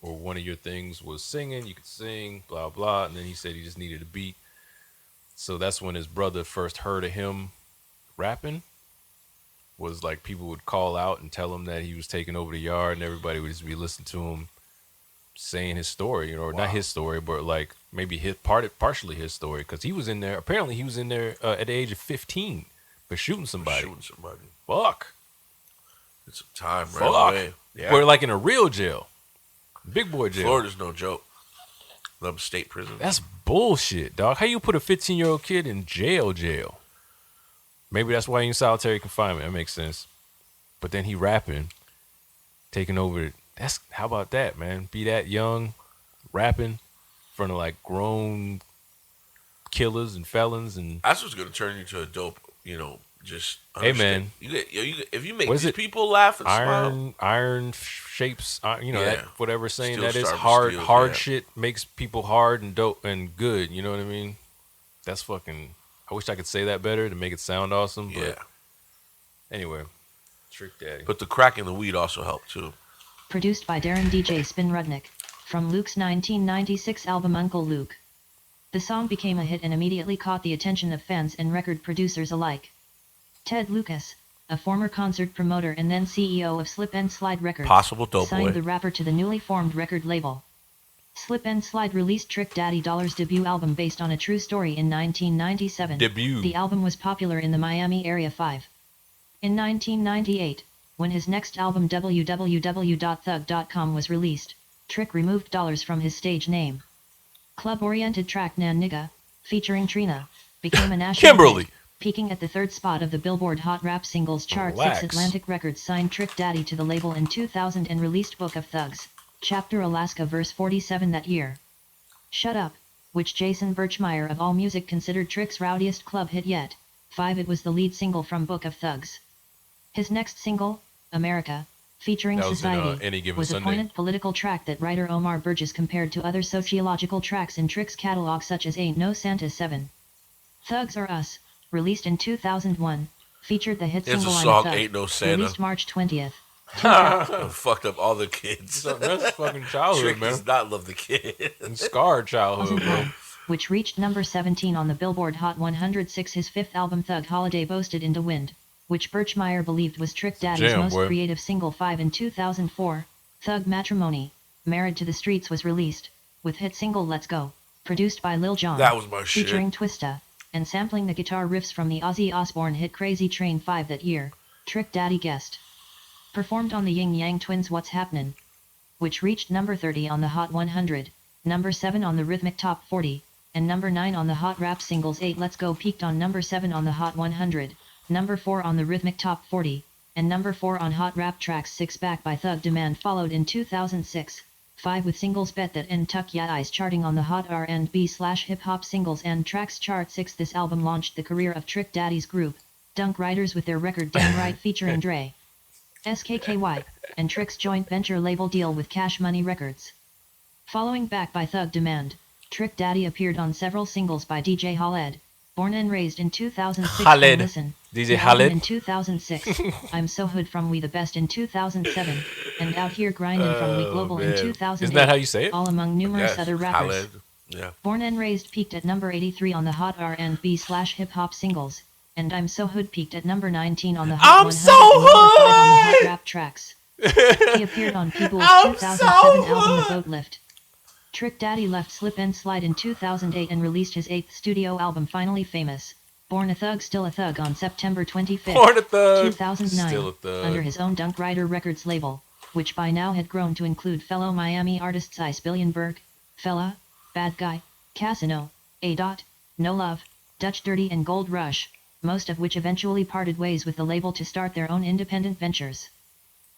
or one of your things was singing. You could sing, blah blah. And then he said he just needed a beat. So that's when his brother first heard of him rapping. Was like people would call out and tell him that he was taking over the yard, and everybody would just be listening to him saying his story, or not his story, but like maybe partially his story, because he was in there. Apparently, he was in there at the age of 15 for shooting somebody. Fuck. It's a time, right? Fuck. Away. Yeah. We're like in a real jail, big boy jail. Florida's no joke. Love state prison. That's bullshit, dog. How you put a 15-year-old kid in jail? Maybe that's why he's in solitary confinement. That makes sense. But then he rapping, taking over. How about that, man? Be that young, rapping in front of like grown killers and felons, and that's what's gonna turn you to a dope. Just hey, man. If you make these people laugh and smile, iron shapes. That whatever saying Steel that is sharpens hard. steel, Shit makes people hard and dope and good. You know what I mean? That's fucking. I wish I could say that better to make it sound awesome. But anyway, Trick Daddy. But the crack and the weed also helped too. Produced by Darren DJ Spin Rudnick, from Luke's 1996 album Uncle Luke. The song became a hit and immediately caught the attention of fans and record producers alike. Ted Lucas, a former concert promoter and then CEO of Slip and Slide Records, signed the rapper to the newly formed record label. Slip and Slide released Trick Daddy Dollar's debut album based on a true story in 1997. The album was popular in the Miami area 5. In 1998, when his next album www.thug.com was released, Trick removed Dollars from his stage name. Club-oriented track Nan Nigga, featuring Trina, became a national hit, peaking at the 3rd spot of the Billboard Hot Rap Singles chart. 6 Atlantic Records signed Trick Daddy to the label in 2000 and released Book of Thugs, Chapter Alaska verse 47 that year. Shut Up, which Jason Birchmeier of AllMusic considered Trick's rowdiest club hit yet. 5 It was the lead single from Book of Thugs. His next single, America, featuring That was in, Society, Any Given was a Sunday. poignant political track that writer Omar Burgess compared to other sociological tracks in Trick's catalog such as Ain't No Santa 7. Thugs Are Us, released in 2001, featured the hit There's a single I'm song, Thug, Ain't No Santa. released March 20th. Fucked up all the kids. That's fucking childhood, Trick man. does not love the kid. And scarred childhood, bro. 2001, which reached number 17 on the Billboard Hot 106. His fifth album Thug Holiday boasted In the Wind, which Birchmeier believed was Trick Daddy's Jam, most boy. creative single. 5 in 2004, Thug Matrimony, Married to the Streets was released, with hit single Let's Go, produced by Lil Jon, That was my shit. featuring Twista, and sampling the guitar riffs from the Ozzy Osbourne hit Crazy Train. 5 that year, Trick Daddy guest performed on the Yin Yang Twins' What's Happenin', which reached number 30 on the Hot 100, number 7 on the Rhythmic Top 40, and number 9 on the Hot Rap Singles. 8 Let's Go peaked on number 7 on the Hot 100, number 4 on the Rhythmic Top 40, and number 4 on Hot Rap Tracks. 6 Back by Thug Demand followed in 2006, 5 with singles Bet That and Tuck Ya Eyes charting on the Hot R&B/Hip Hop Singles and Tracks chart. 6 This album launched the career of Trick Daddy's group, Dunk Riders, with their record Damn Right featuring Dre, SKKY, and Trick's joint venture label deal with Cash Money Records. Following Back by Thug Demand, Trick Daddy appeared on several singles by DJ Khaled, Born and Raised in 2006 Khaled. and Listen, DJ the album Khaled. in 2006, I'm So Hood from We the Best in 2007, and Out Here Grindin' from We Global in man. 2008. Isn't that how you say it? All among numerous Yes, other rappers. Khaled. Yeah. Born and Raised peaked at number 83 on the Hot R&B/Hip Hop Singles, and I'm So Hood peaked at number 19 on the Hot I'm 100 So and number 5 on the Hot Hood! Rap Tracks. He appeared on People's I'm 2007 So album The Hood! Boat Lift. Trick Daddy left Slip and Slide in 2008 and released his 8th studio album Finally Famous, Born a Thug Still a Thug on September 25th, Born a Thug, 2009, Still a Thug. under his own Dunk Rider Records label, which by now had grown to include fellow Miami artists Ice Billionberg, Fella, Bad Guy, Casino, A. Dot, No Love, Dutch Dirty and Gold Rush, most of which eventually parted ways with the label to start their own independent ventures.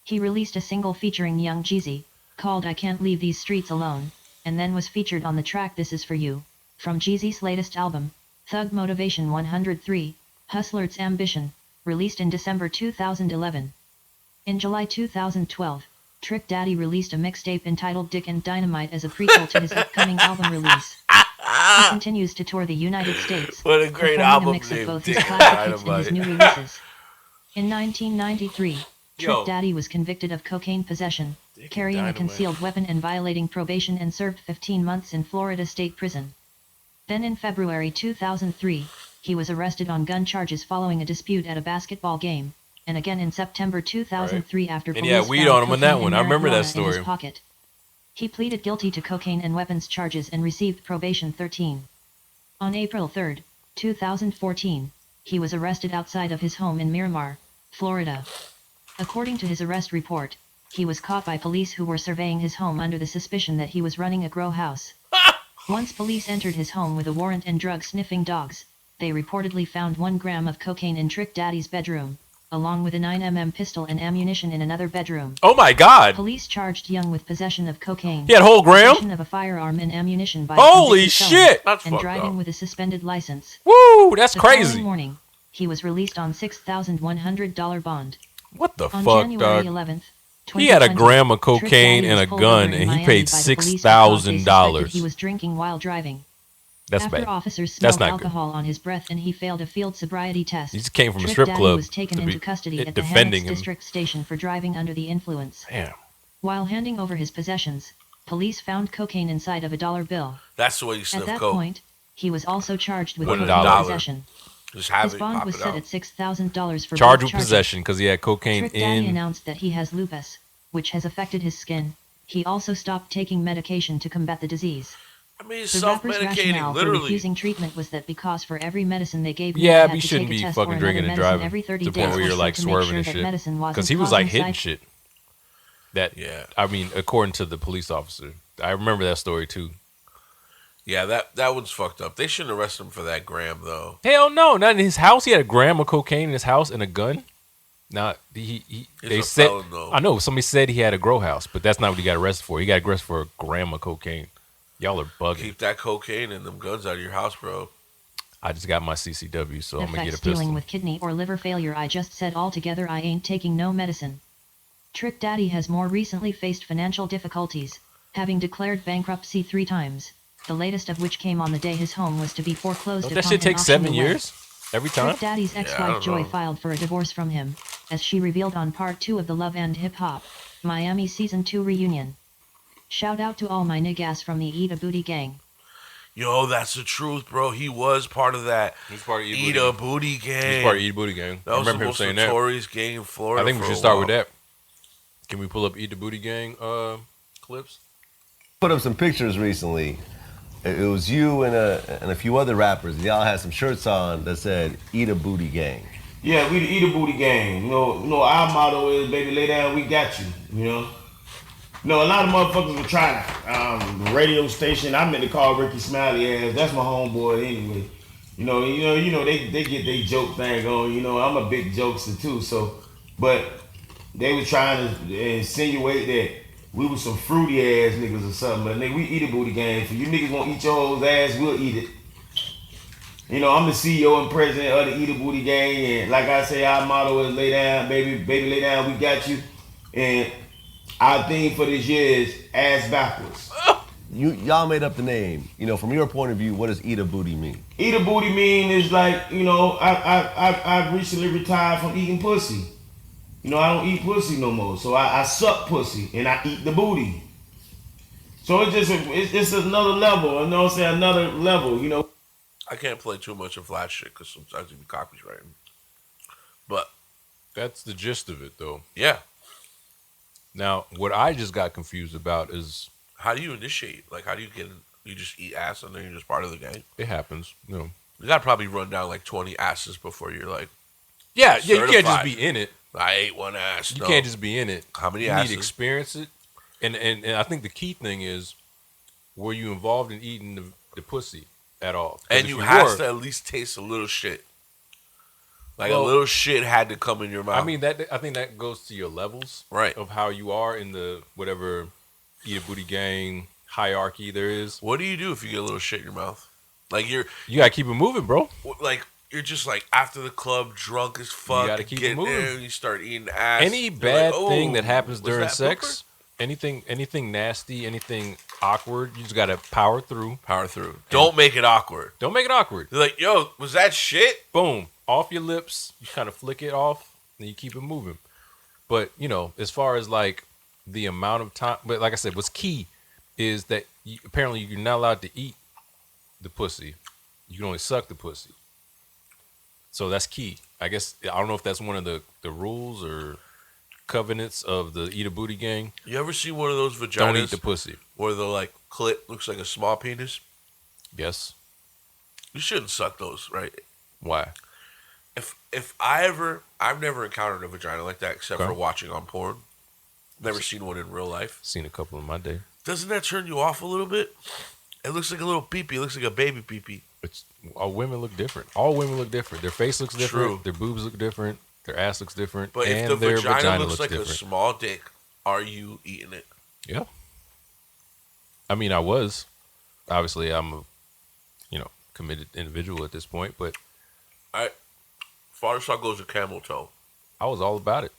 He released a single featuring Young Jeezy, called I Can't Leave These Streets Alone, and then was featured on the track This Is For You, from Jeezy's latest album, Thug Motivation 103, Hustler's Ambition, released in December 2011. In July 2012, Trick Daddy released a mixtape entitled Dick and Dynamite as a prequel to his upcoming album release. He continues to tour the United States, What a great performing album a mix of named both Dick his and classic hits and his Dynamite. new releases. In 1993, Trick Yo. Daddy was convicted of cocaine possession, and carrying a Dynamite. concealed weapon and violating probation and served 15 months in Florida State Prison. Then in February 2003, he was arrested on gun charges following a dispute at a basketball game, and again in September 2003 after And police he had weed found on him in that cocaine one. and I remember that marijuana in story. his pocket. He pleaded guilty to cocaine and weapons charges and received probation 13. On April 3, 2014, he was arrested outside of his home in Miramar, Florida. According to his arrest report, he was caught by police who were surveying his home under the suspicion that he was running a grow house. Once police entered his home with a warrant and drug-sniffing dogs, they reportedly found 1 gram of cocaine in Trick Daddy's bedroom, along with a 9mm pistol and ammunition in another bedroom. Oh my God! Police charged Young with possession of cocaine, He had a whole gram? possession of a firearm and ammunition by a Holy convicted felon, shit! That's and fucked driving up. with a suspended license. Woo! That's The crazy. following morning, he was released on $6,100 bond. What the On fuck, January dog? 11th, He had a 2020, gram of Trick cocaine Daddy and was a pulled gun, over in and he Miami paid by the police because they suspected He $6,000. was drinking while driving. That's After bad. officers That's smelled not good. alcohol on his breath and he failed a field sobriety test, He just came from a Trick strip Daddy club was taken to be into custody at the defending Hammonds him. District Station for driving under the influence. Damn. While handing over his possessions, police found cocaine inside of a dollar bill. That's the way you At sniff that coke. point, he was also charged with $1. cocaine possession. Just have His it, bond pop was it set out. at $6,000 for Charge both with charges. possession because he had cocaine Trick Daddy in. announced that he has lupus, which has affected his skin. He also stopped taking medication to combat the disease. I mean, The rapper's self-medicating, rationale for literally. refusing treatment was that because for every medicine they gave him, Yeah, he but had you to shouldn't take a be test for fucking another drinking and medicine driving every to 30 the days point where you're or so like to make swerving sure and that shit. medicine wasn't Because he was like causing hitting side- shit. That Yeah. I mean, according to the police officer, I remember that story too. Yeah, that one's fucked up. They shouldn't arrest him for that gram, though. Hell no, not in his house. He had a gram of cocaine in his house and a gun. Now He's they a said felon, though. I know somebody said he had a grow house, but that's not what he got arrested for. He got arrested for a gram of cocaine. Y'all are bugging. Keep that cocaine and them guns out of your house, bro. I just got my CCW, so I'm gonna get Effects a pistol. dealing with kidney or liver failure. I just said altogether I ain't taking no medicine. Trick Daddy has more recently faced financial difficulties, having declared bankruptcy 3 times, the latest of which came on the day his home was to be foreclosed Don't upon that shit and take auctioned 7 away. years every time? Trick Daddy's I ex-wife don't Joy know. filed for a divorce from him, as she revealed on part 2 of the Love and Hip Hop Miami Season 2 reunion. Shout out to all my niggas from the Eat a Booty gang. Yo, that's the truth, bro. He was part of that. He was part of Eat a Booty gang. He's part of Eat a Booty Gang. That I was the remember him most saying that. notorious gang in Florida. I think we for should a start while. with that. Can we pull up Eat the Booty Gang clips? Put up some pictures recently. It was you and a few other rappers. Y'all had some shirts on that said "Eat a Booty Gang." Yeah, we the Eat a Booty Gang. Our motto is "Baby, lay down, we got you." A lot of motherfuckers were trying to. The radio station, I meant to call Ricky Smiley ass. That's my homeboy anyway. They get their joke thing on. I'm a big jokester too. So, but they were trying to insinuate that we was some fruity ass niggas or something. But nigga, we Eat a Booty Gang. If you niggas won't eat your hoes ass, we'll eat it. I'm the CEO and president of the Eat a Booty Gang, and like I say, our motto is "Lay down, baby, baby, lay down, we got you." And our theme for this year is "Ass Backwards." Y'all made up the name. From your point of view, what does "Eat a Booty" mean? Eat a booty mean is like, I recently retired from eating pussy. I don't eat pussy no more, so I suck pussy and I eat the booty. So it's just another level. You know what I'm saying? Another level. I can't play too much of flash shit because sometimes it be copywriting. But That's the gist of it, though. yeah, Now, what I just got confused about is how do you initiate? Like, how do you get? You just eat ass and then you're just part of the gang. it happens. You gotta probably run down like 20 asses before you're like, Yeah, you can't just Certified. be in it. I ate one ass. You No. can't just be in it. How many You asses? need to experience it. And I think the key thing is, were you involved in eating the pussy at all? 'Cause And if you were, have to at least taste a little shit. Like Well, a little shit had to come in your mouth. I mean, I think that goes to your levels Right. of how you are in the whatever Eat a Booty Gang hierarchy there is. What do you do if you get a little shit in your mouth? Like You gotta keep it moving, bro. you're just like after the club, drunk as fuck. gotta keep get it moving. there and you start eating ass. Any You're bad like, thing that "Oh, happens was during that sex, anything nasty, anything awkward, you just gotta power through. Power through. Don't make it awkward. Don't make it awkward. They're like, yo, was that shit? Boom, off your lips. You kind of flick it off, and you keep it moving. But as far as like the amount of time, but like I said, what's key is that apparently you're not allowed to eat the pussy. You can only suck the pussy. So that's key. I guess I don't know if that's one of the rules or covenants of the Eat a Booty Gang. You ever see one of those vaginas Don't eat the pussy. where the like clit looks like a small penis? Yes. You shouldn't suck those, right? Why? If I've never encountered a vagina like that except Okay. for watching on porn. Never seen one in real life. Seen a couple in my day. Doesn't that turn you off a little bit? It looks like a little peepee. It looks like a baby peepee. All women look different. All women look different. Their face looks different. True. Their boobs look different. Their ass looks different. But and if the their vagina looks like different. a small dick, are you eating it? Yeah. I mean, I was. Obviously, I'm a, committed individual at this point, but Farthest I goes a camel toe. I was all about it.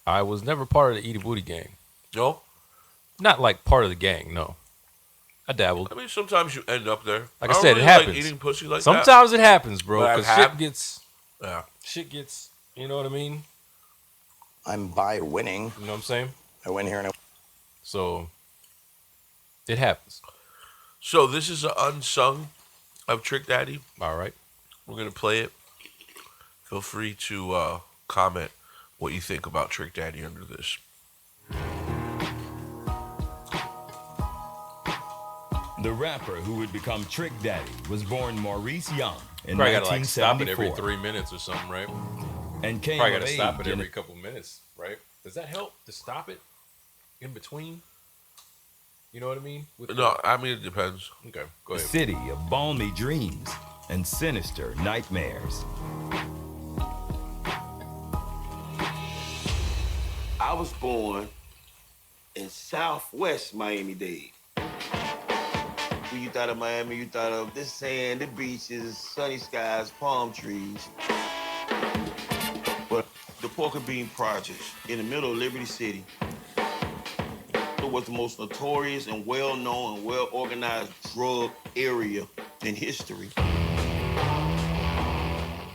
I was never part of the Eat a Booty Gang. No? Not like part of the gang, no. I dabbled. I mean, sometimes you end up there. Like I don't said, it really happens. Like eating pussy like that. Sometimes it happens, bro, But I've because had- shit gets, you know what I mean? I'm by winning. You know what I'm saying? I win here and I So, it happens. So this is an unsung of Trick Daddy. All right. We're going to play it. Feel free to comment what you think about Trick Daddy under this. The rapper who would become Trick Daddy was born Maurice Young in Probably gotta like stop it every 1974 3 minutes or something, right? and came Probably of gotta stop it age every in couple minutes, right? Does that help to stop it in between? You know what I mean? No, I mean, it depends. Okay, go a ahead. city of balmy dreams and sinister nightmares. I was born in Southwest Miami-Dade. When you thought of Miami, you thought of the sand, the beaches, sunny skies, palm trees. But the Pork and Bean Projects in the middle of Liberty City. It was the most notorious and well-known and well-organized drug area in history.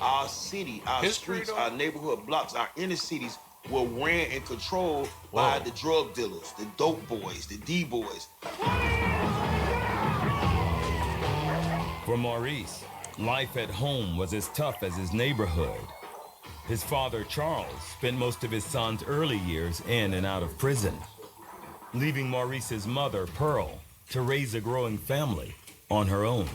Our city, our streets, our neighborhood blocks, our inner cities were ran and controlled by the drug dealers, the dope boys, the D-boys. For Maurice, life at home was as tough as his neighborhood. His father, Charles, spent most of his son's early years in and out of prison, leaving Maurice's mother, Pearl, to raise a growing family on her own.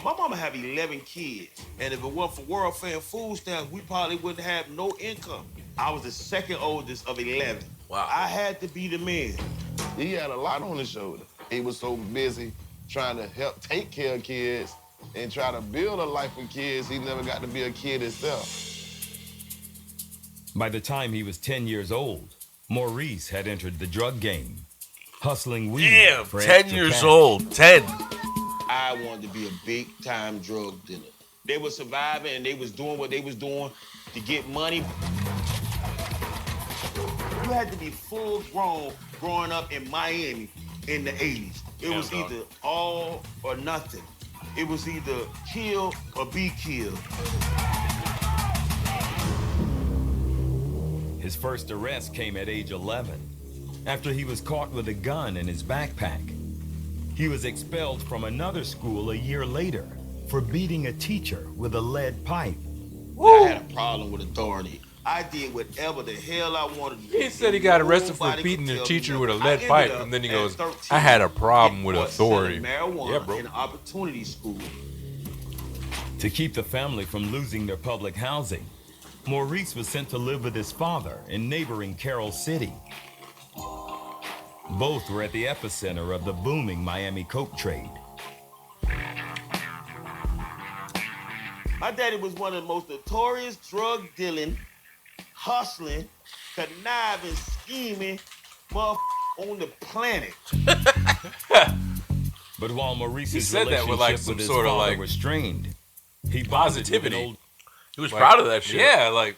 My mama have 11 kids, and if it weren't for World Fair food stamps, we probably wouldn't have no income. I was the second oldest of 11. Wow. I had to be the man. He had a lot on his shoulder. He was so busy trying to help take care of kids and try to build a life with kids, he never got to be a kid himself. By the time he was 10 years old, Maurice had entered the drug game, hustling weed. Damn, for 10 extra years cash. old. 10. I wanted to be a big-time drug dealer. They were surviving and they was doing what they was doing to get money. You had to be full grown growing up in Miami in the 80s. It was either all or nothing. It was either kill or be killed. His first arrest came at age 11, after he was caught with a gun in his backpack. He was expelled from another school a year later for beating a teacher with a lead pipe. I had a problem with authority. I did whatever the hell I wanted to do. He said he got arrested for Nobody beating could the tell teacher me with a nothing. lead I ended pipe, up and then he at goes, 13 I had a problem with in authority. marijuana Yeah, bro. in an opportunity school. To keep the family from losing their public housing, Maurice was sent to live with his father in neighboring Carroll City. Both were at the epicenter of the booming Miami coke trade. My daddy was one of the most notorious drug dealing, hustling, conniving, scheming motherfuckers on the planet. But while Maurice's said that relationship with, like, with some his sort of, father like, was strained, he bonded with positivity. an old He was Like, proud of that shit. Yeah, like,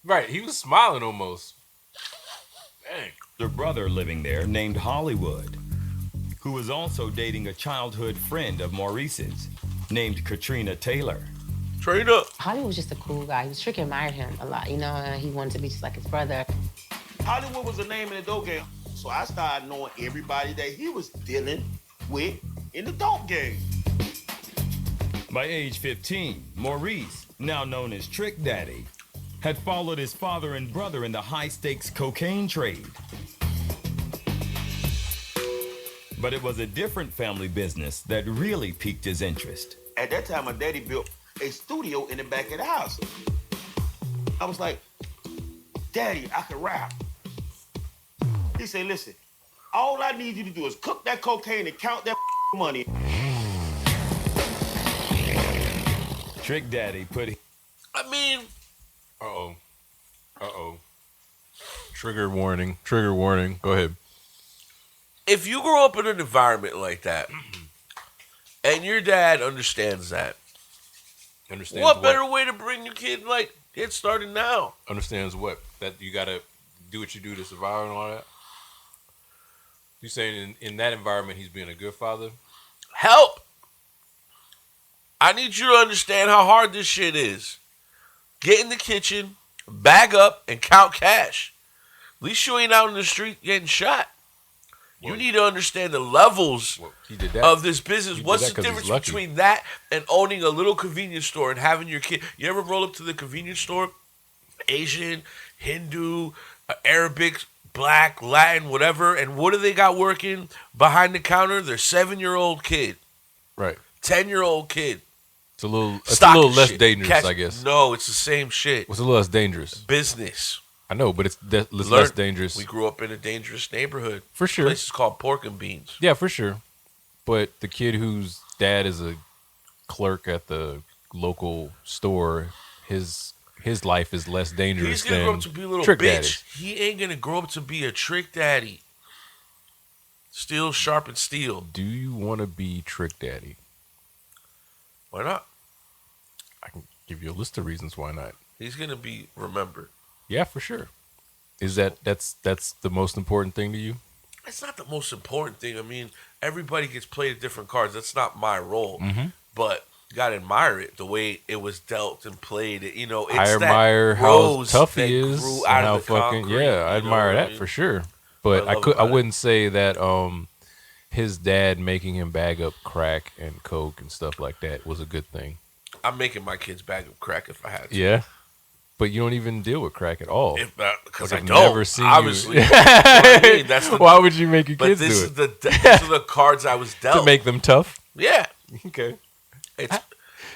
right. He was smiling almost. Dang. older brother living there named Hollywood, who was also dating a childhood friend of Maurice's named Katrina Taylor. Trade up. Hollywood was just a cool guy. He was Trick admired him a lot, you know, and he wanted to be just like his brother. Hollywood was the name in the dope game. So I started knowing everybody that he was dealing with in the dope game. By age 15, Maurice, now known as Trick Daddy, had followed his father and brother in the high-stakes cocaine trade. But it was a different family business that really piqued his interest. At that time, my daddy built a studio in the back of the house. I was like, Daddy, I can rap. He said, listen, all I need you to do is cook that cocaine and count that money. Trick Daddy put... I mean, Uh-oh. Uh-oh. Trigger warning. Trigger warning. Go ahead. if you grow up in an environment like that, and your dad understands that, Understands what better way to bring your kid, like, get started now? Understands what? That you got to do what you do to survive and all that? You saying in that environment he's being a good father? Help! I need you to understand how hard this shit is. Get in the kitchen, bag up, and count cash. At least you ain't out in the street getting shot. You Well, need to understand the levels Well, he did that. of this business. He did What's that the 'cause he's difference lucky. between that and owning a little convenience store and having your kid? You ever roll up to the convenience store? Asian, Hindu, Arabic, Black, Latin, whatever. And what do they got working behind the counter? Their 7-year-old kid, Right. 10-year-old kid. It's a little Stocking less shit. dangerous, Catch- I guess. No, it's the same shit. It's a little less dangerous. Business. I know, but it's less Learn- dangerous. We grew up in a dangerous neighborhood. For sure. Place is called Pork and Beans. Yeah, for sure. But the kid whose dad is a clerk at the local store, his life is less dangerous He's gonna grow than up to be a little Trick bitch. Daddy. He ain't gonna grow up to be a trick daddy. Steel sharpen steel. Do you want to be Trick Daddy? Why not? I can give you a list of reasons why not. He's gonna be remembered. Yeah, for sure. Is that's the most important thing to you? It's not the most important thing. I mean, everybody gets played different cards. That's not my role. But you gotta admire it, the way it was dealt and played. It's I that admire how rose tough that he is grew and out how of the fucking concrete, I you know admire what that mean? for sure. But What I I love I about it. wouldn't say that his dad making him bag up crack and coke and stuff like that was a good thing. I'm making my kids bag of crack if I had to. Yeah. But you don't even deal with crack at all. Because Like, I I've don't. never seen obviously. you. That's what I mean. That's the, Why would you make your but kids this do is it? these are the cards I was dealt. To make them tough? Yeah. Okay. It's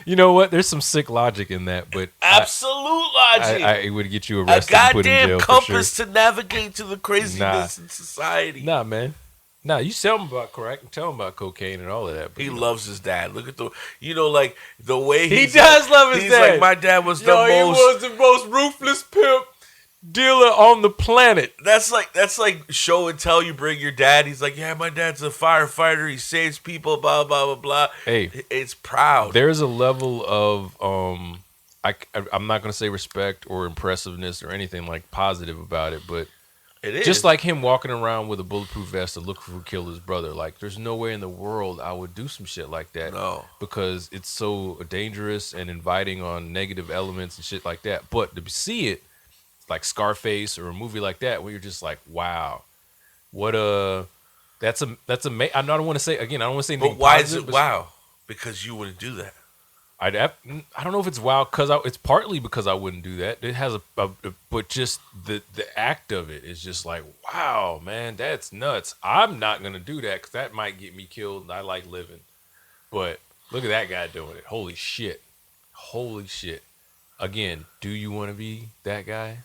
You know what? There's some sick logic in that, but absolute logic. I would get you a arrested and put in goddamn jail compass for sure. to navigate to the craziness in society. Nah, man. Nah, you tell him about crack and tell him about cocaine and all of that. But He loves his dad. Look at like the way He he's does love his he's dad. like, my dad was He the most. was the most ruthless pimp dealer on the planet. That's like show and tell. You bring your dad. He's like, yeah, my dad's a firefighter. He saves people. Blah blah blah blah. Hey, it's proud. There's a level of I'm not gonna say respect or impressiveness or anything like positive about it, but It is just like him walking around with a bulletproof vest to look for kill his brother. Like, there's no way in the world I would do some shit like that. No, because it's so dangerous and inviting on negative elements and shit like that. But to see it, like Scarface or a movie like that, where you're just like, wow, what that's I don't want to say again. I don't want to say. But why is it wow? Because you wouldn't do that. I don't know if it's wow because it's partly because I wouldn't do that. It has but just the act of it is just like, wow, man, that's nuts. I'm not gonna do that because that might get me killed. And I like living, but look at that guy doing it. Holy shit. Again, do you want to be that guy?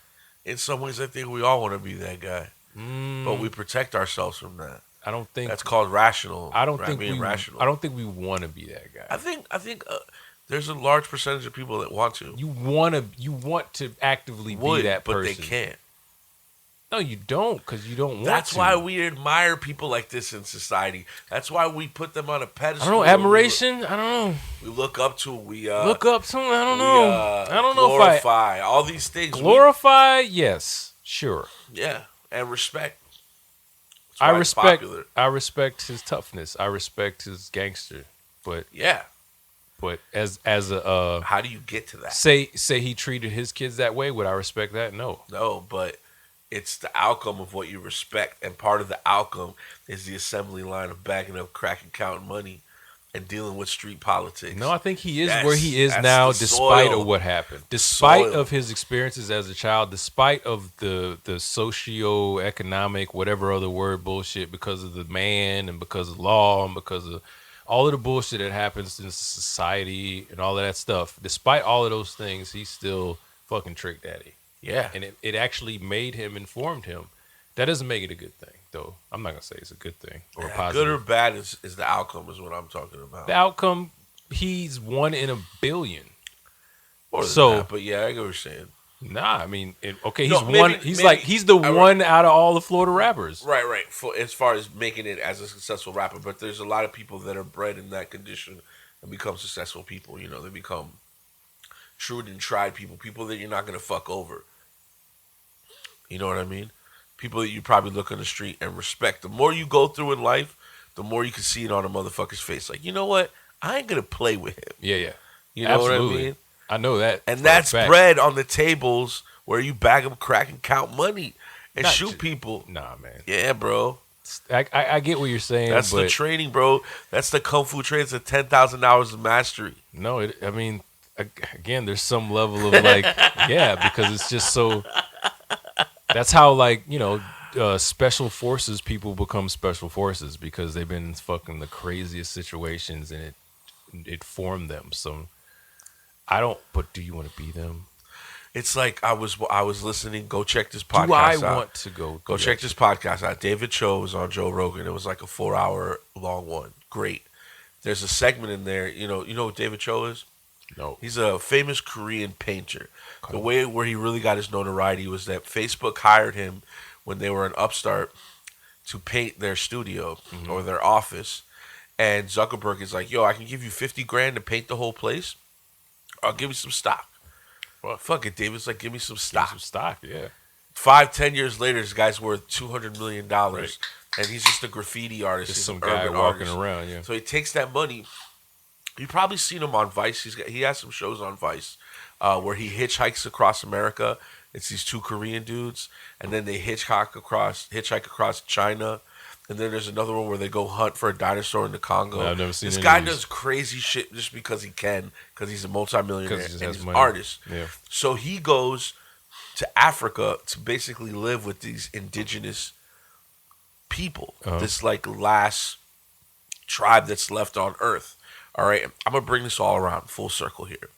In some ways, I think we all want to be that guy, but we protect ourselves from that. I don't think that's called rational. I don't think being rational. I don't think we want to be that guy. I think there's a large percentage of people that want to. You want to actively be that person, but they can't. No, you don't, because you don't want That's to. why we admire people like this in society. That's why we put them on a pedestal. I don't know, admiration. I don't know. We look up to. We look up to. I don't know. I don't know glorify all these things. Glorify, yes, sure. Yeah, and respect. I respect his toughness. I respect his gangster. But yeah. But as a how do you get to that? Say he treated his kids that way. Would I respect that? No. No, but it's the outcome of what you respect, and part of the outcome is the assembly line of bagging up crack and counting money and dealing with street politics. No, I think he is where he is now, despite of what happened, despite of his experiences as a child, despite of the socio-economic, whatever other word bullshit, because of the man and because of law and because of all of the bullshit that happens in society and all of that stuff. Despite all of those things, he's still fucking Trick Daddy. Yeah. And it actually made him, informed him. That doesn't make it a good thing, though. I'm not going to say it's a good thing or positive. Good or bad is the outcome is what I'm talking about. The outcome, he's 1 in a billion. More than that, but yeah, I get what you're saying. Nah, I mean, okay, No, he's maybe, one. He's the one out of all the Florida rappers. Right. As far as making it as a successful rapper, but there's a lot of people that are bred in that condition and become successful people. You know, they become true and tried people that you're not gonna fuck over. You know what I mean? People that you probably look on the street and respect. The more you go through in life, the more you can see it on a motherfucker's face. Like, you know what? I ain't gonna play with him. Yeah. You know Absolutely. what I mean? I know that. And that's bread on the tables where you bag them crack and count money and shoot people. Nah, man. Yeah, bro. I get what you're saying. That's the training, bro. That's the kung fu training. It's 10,000 hours of mastery. No, I mean, again, there's some level of like, yeah, because it's just so. That's how, like, you know, special forces people become special forces because they've been in fucking the craziest situations and it formed them. So I don't. But do you want to be them? It's like I was listening. Go check this podcast out. Do I want to go check this podcast out? David Cho was on Joe Rogan. It was like a 4-hour long one. Great. There's a segment in there. You know what David Cho is? No. He's a famous Korean painter. The way where he really got his notoriety was that Facebook hired him when they were an upstart to paint their studio or their office. And Zuckerberg is like, yo, I can give you $50,000 to paint the whole place. I'll give you some stock. Fuck it, David's like, give me some Give stock. some stock, yeah. 5-10 years later, this guy's worth $200 million, Right. and he's just a graffiti artist. Just He's some an guy urban walking artist. around, yeah. So he takes that money. You've probably seen him on Vice. He has some shows on Vice where he hitchhikes across America. It's these two Korean dudes, and then they hitchhike across China. And then there's another one where they go hunt for a dinosaur in the Congo. No, I've never seen this any guy of these. does crazy shit just because he can, because he's a multimillionaire 'Cause he just and has he's an money. artist. Yeah. So he goes to Africa to basically live with these indigenous people. This like last tribe that's left on Earth. All right, I'm gonna bring this all around full circle here.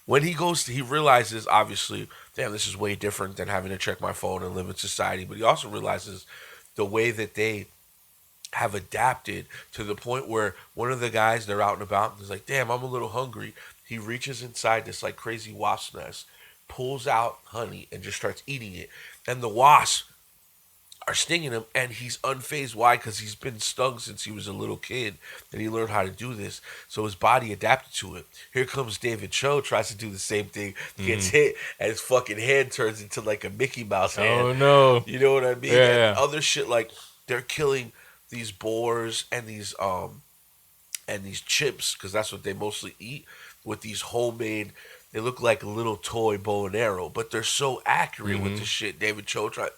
When he goes he realizes, obviously, damn, this is way different than having to check my phone and live in society. But he also realizes the way that they have adapted to the point where one of the guys, they're out and about, and he's like, damn, I'm a little hungry. He reaches inside this like crazy wasp nest, pulls out honey, and just starts eating it. And the wasps are stinging him, and he's unfazed. Why? Because he's been stung since he was a little kid, and he learned how to do this. So his body adapted to it. Here comes David Cho, tries to do the same thing, gets hit, and his fucking hand turns into like a Mickey Mouse hand. Oh no. You know what I mean? Yeah. And other shit, like they're killing these boars and these chips, because that's what they mostly eat, with these homemade. They look like a little toy bow and arrow, but they're so accurate with the shit. David Cho tried,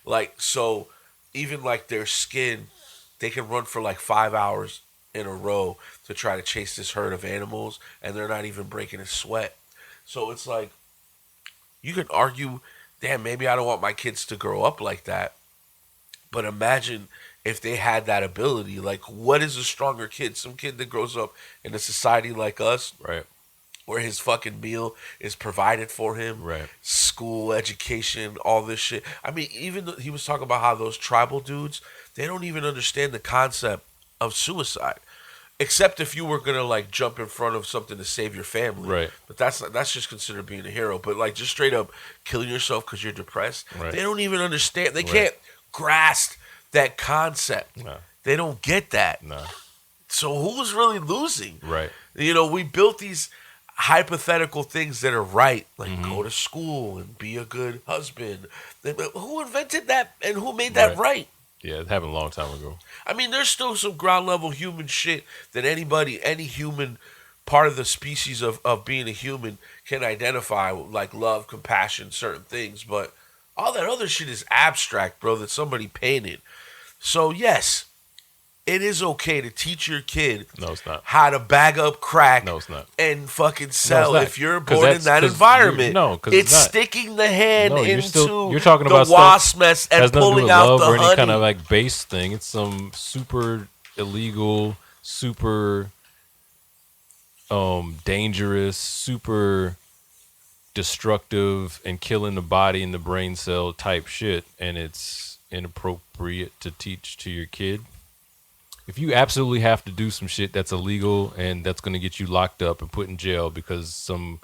like, so even like their skin, they can run for like 5 hours in a row to try to chase this herd of animals, and they're not even breaking a sweat. So it's like, you can argue, damn, maybe I don't want my kids to grow up like that. But imagine if they had that ability. Like, what is a stronger kid? Some kid that grows up in a society like us, Right. where his fucking meal is provided for him, Right. school, education, all this shit. I mean, even he was talking about how those tribal dudes, they don't even understand the concept of suicide, except if you were gonna like jump in front of something to save your family. Right. But that's just considered being a hero. But like just straight up killing yourself because you're depressed, Right. they don't even understand. They can't grasp that concept. No. They don't get that. No. So who's really losing? Right. You know, we built these hypothetical things that are right, like go to school and be a good husband. Who invented that and who made that right? Yeah, it happened a long time ago. I mean, there's still some ground level human shit that any human part of the species of being a human can identify, like love, compassion, certain things. But all that other shit is abstract, bro, that somebody painted. So yes, it is okay to teach your kid No, it's not. how to bag up crack No, it's not. and fucking sell not. if you're 'Cause born in that's- that 'cause environment. no, 'cause it's it's not. sticking the hand No, into you're talking the about stuff wasp nest and has nothing to do pulling with out love the or any honey. kind of like base thing. It's some super illegal, super dangerous, super destructive and killing the body and the brain cell type shit, and it's inappropriate to teach to your kid. If you absolutely have to do some shit that's illegal and that's going to get you locked up and put in jail because some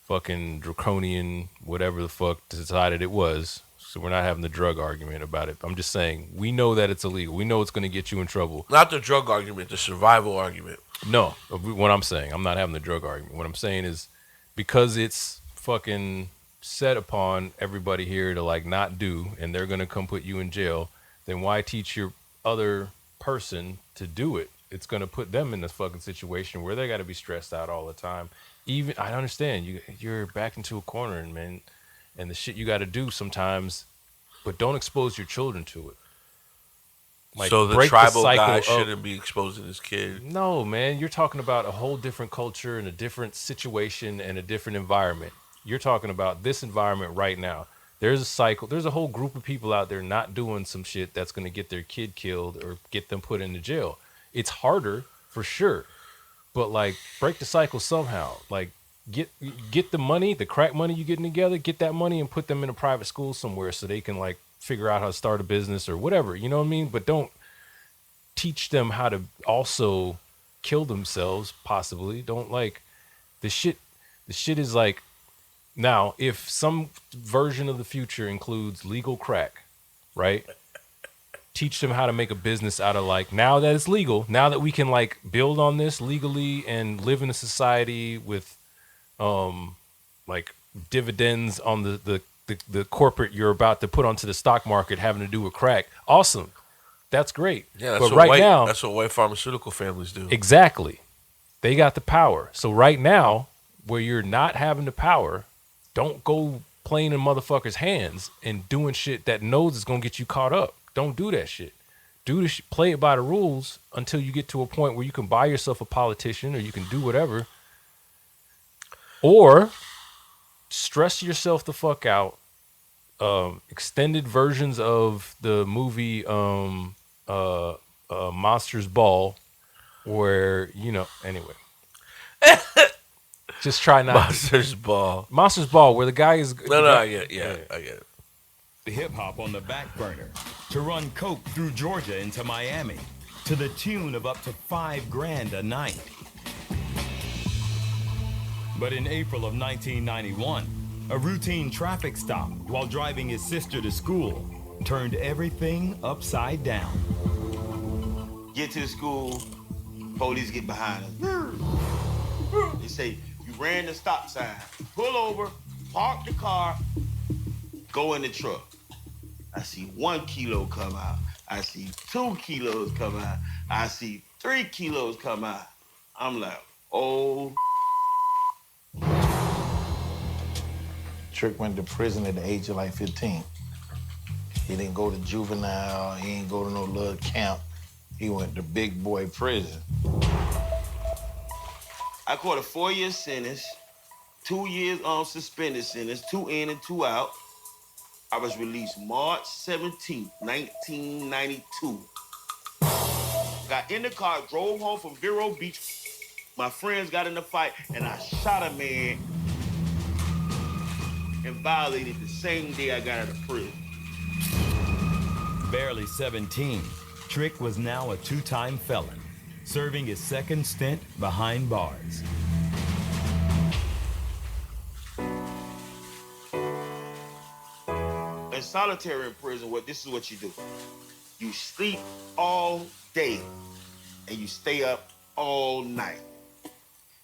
fucking draconian whatever the fuck decided it was, so we're not having the drug argument about it. I'm just saying, we know that it's illegal. We know it's going to get you in trouble. Not the drug argument, the survival argument. No, what I'm saying, I'm not having the drug argument. What I'm saying is, because it's fucking set upon everybody here to like not do, and they're gonna come put you in jail, then why teach your other person to do it? It's gonna put them in this fucking situation where they got to be stressed out all the time. Even I understand you're backed into a corner, and man, and the shit you got to do sometimes, but don't expose your children to it. Like, So the break tribal cycle guy of- shouldn't be exposing his kid. No, man, you're talking about a whole different culture and a different situation and a different environment. You're talking about this environment right now. There's a cycle. There's a whole group of people out there not doing some shit that's going to get their kid killed or get them put into jail. It's harder for sure, but like break the cycle somehow. Like get the money, the crack money you getting together, get that money and put them in a private school somewhere so they can like figure out how to start a business or whatever. You know what I mean? But don't teach them how to also kill themselves, possibly. Don't like the shit is like, now if some version of the future includes legal crack, right? Teach them how to make a business out of, like, now that it's legal, now that we can like build on this legally and live in a society with like dividends on the corporate you're about to put onto the stock market having to do with crack. Awesome. That's great. Yeah, that's but what right white, now, that's what white pharmaceutical families do. exactly. They got the power. So right now, where you're not having the power, don't go playing in motherfuckers' hands and doing shit that knows is gonna get you caught up. Don't do that shit. Play it by the rules until you get to a point where you can buy yourself a politician or you can do whatever. Or stress yourself the fuck out. Extended versions of the movie Monsters Ball, where anyway. Just try not Monsters Ball. Monsters Ball, where the guy is I get it. Hip hop on the back burner to run coke through Georgia into Miami to the tune of up to $5,000 a night. But in April of 1991, a routine traffic stop while driving his sister to school turned everything upside down. Get to the school, police get behind us. They say, you ran the stop sign. Pull over, park the car, go in the truck. I see 1 kilo come out. I see 2 kilos come out. I see 3 kilos come out. I'm like, oh. Trick went to prison at the age of like 15. He didn't go to juvenile. He didn't go to no little camp. He went to big boy prison. I caught a 4-year sentence, 2 years on suspended sentence, 2 in and 2 out. I was released March 17th, 1992. Got in the car, drove home from Vero Beach. My friends got in a fight, and I shot a man and violated the same day I got out of prison. Barely 17, Trick was now a 2-time felon, serving his second stint behind bars. In solitary in prison, this is what you do. You sleep all day and you stay up all night.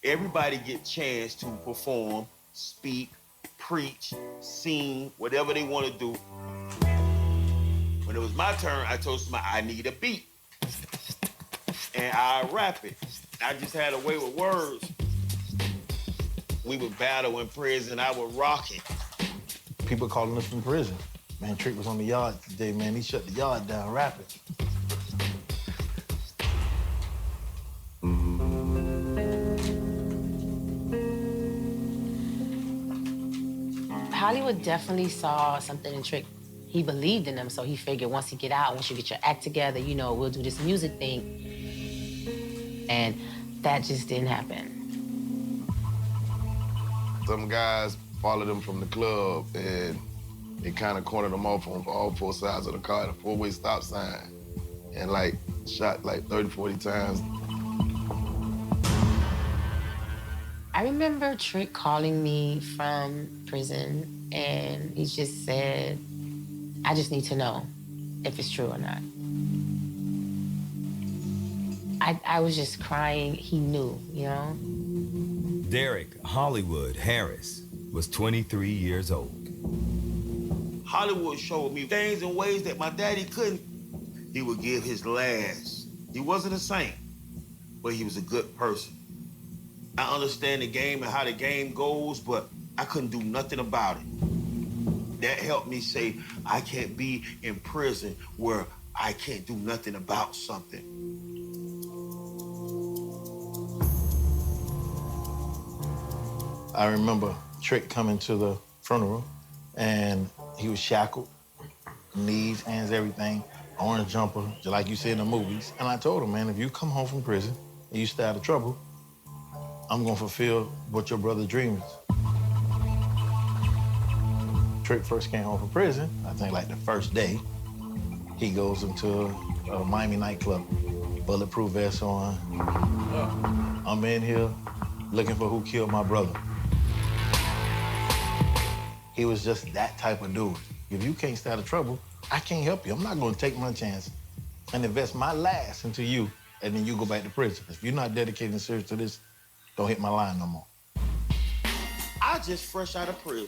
Everybody get chance to perform, speak, preach, sing, whatever they want to do. When it was my turn, I told somebody I need a beat. And I rap it. I just had a way with words. We would battle in prison, I would rock it. People calling us from prison. Man, Trick was on the yard today, man. He shut the yard down rapid. Hollywood definitely saw something in Trick. He believed in him, so he figured once you get out, once you get your act together, we'll do this music thing. And that just didn't happen. Some guys followed him from the club, and they kind of cornered him off on all 4 sides of the car at a 4-way stop sign, and shot 30, 40 times. I remember Trick calling me from prison, and he just said, I just need to know if it's true or not. I was just crying. He knew, Derek Hollywood Harris was 23 years old. Hollywood showed me things and ways that my daddy couldn't. He would give his last. He wasn't a saint, but he was a good person. I understand the game and how the game goes, but I couldn't do nothing about it. That helped me say, I can't be in prison where I can't do nothing about something. I remember Trick coming to the funeral, and he was shackled, knees, hands, everything, orange jumper, just like you see in the movies. And I told him, man, if you come home from prison and you stay out of trouble, I'm gonna fulfill what your brother dreams. Trick first came home from prison, I think the first day, he goes into a Miami nightclub, bulletproof vest on. I'm in here looking for who killed my brother. He was just that type of dude. If you can't stay out of trouble, I can't help you. I'm not gonna take my chance and invest my last into you, and then you go back to prison. If you're not dedicated and serious to this, don't hit my line no more. I I just fresh out of prison.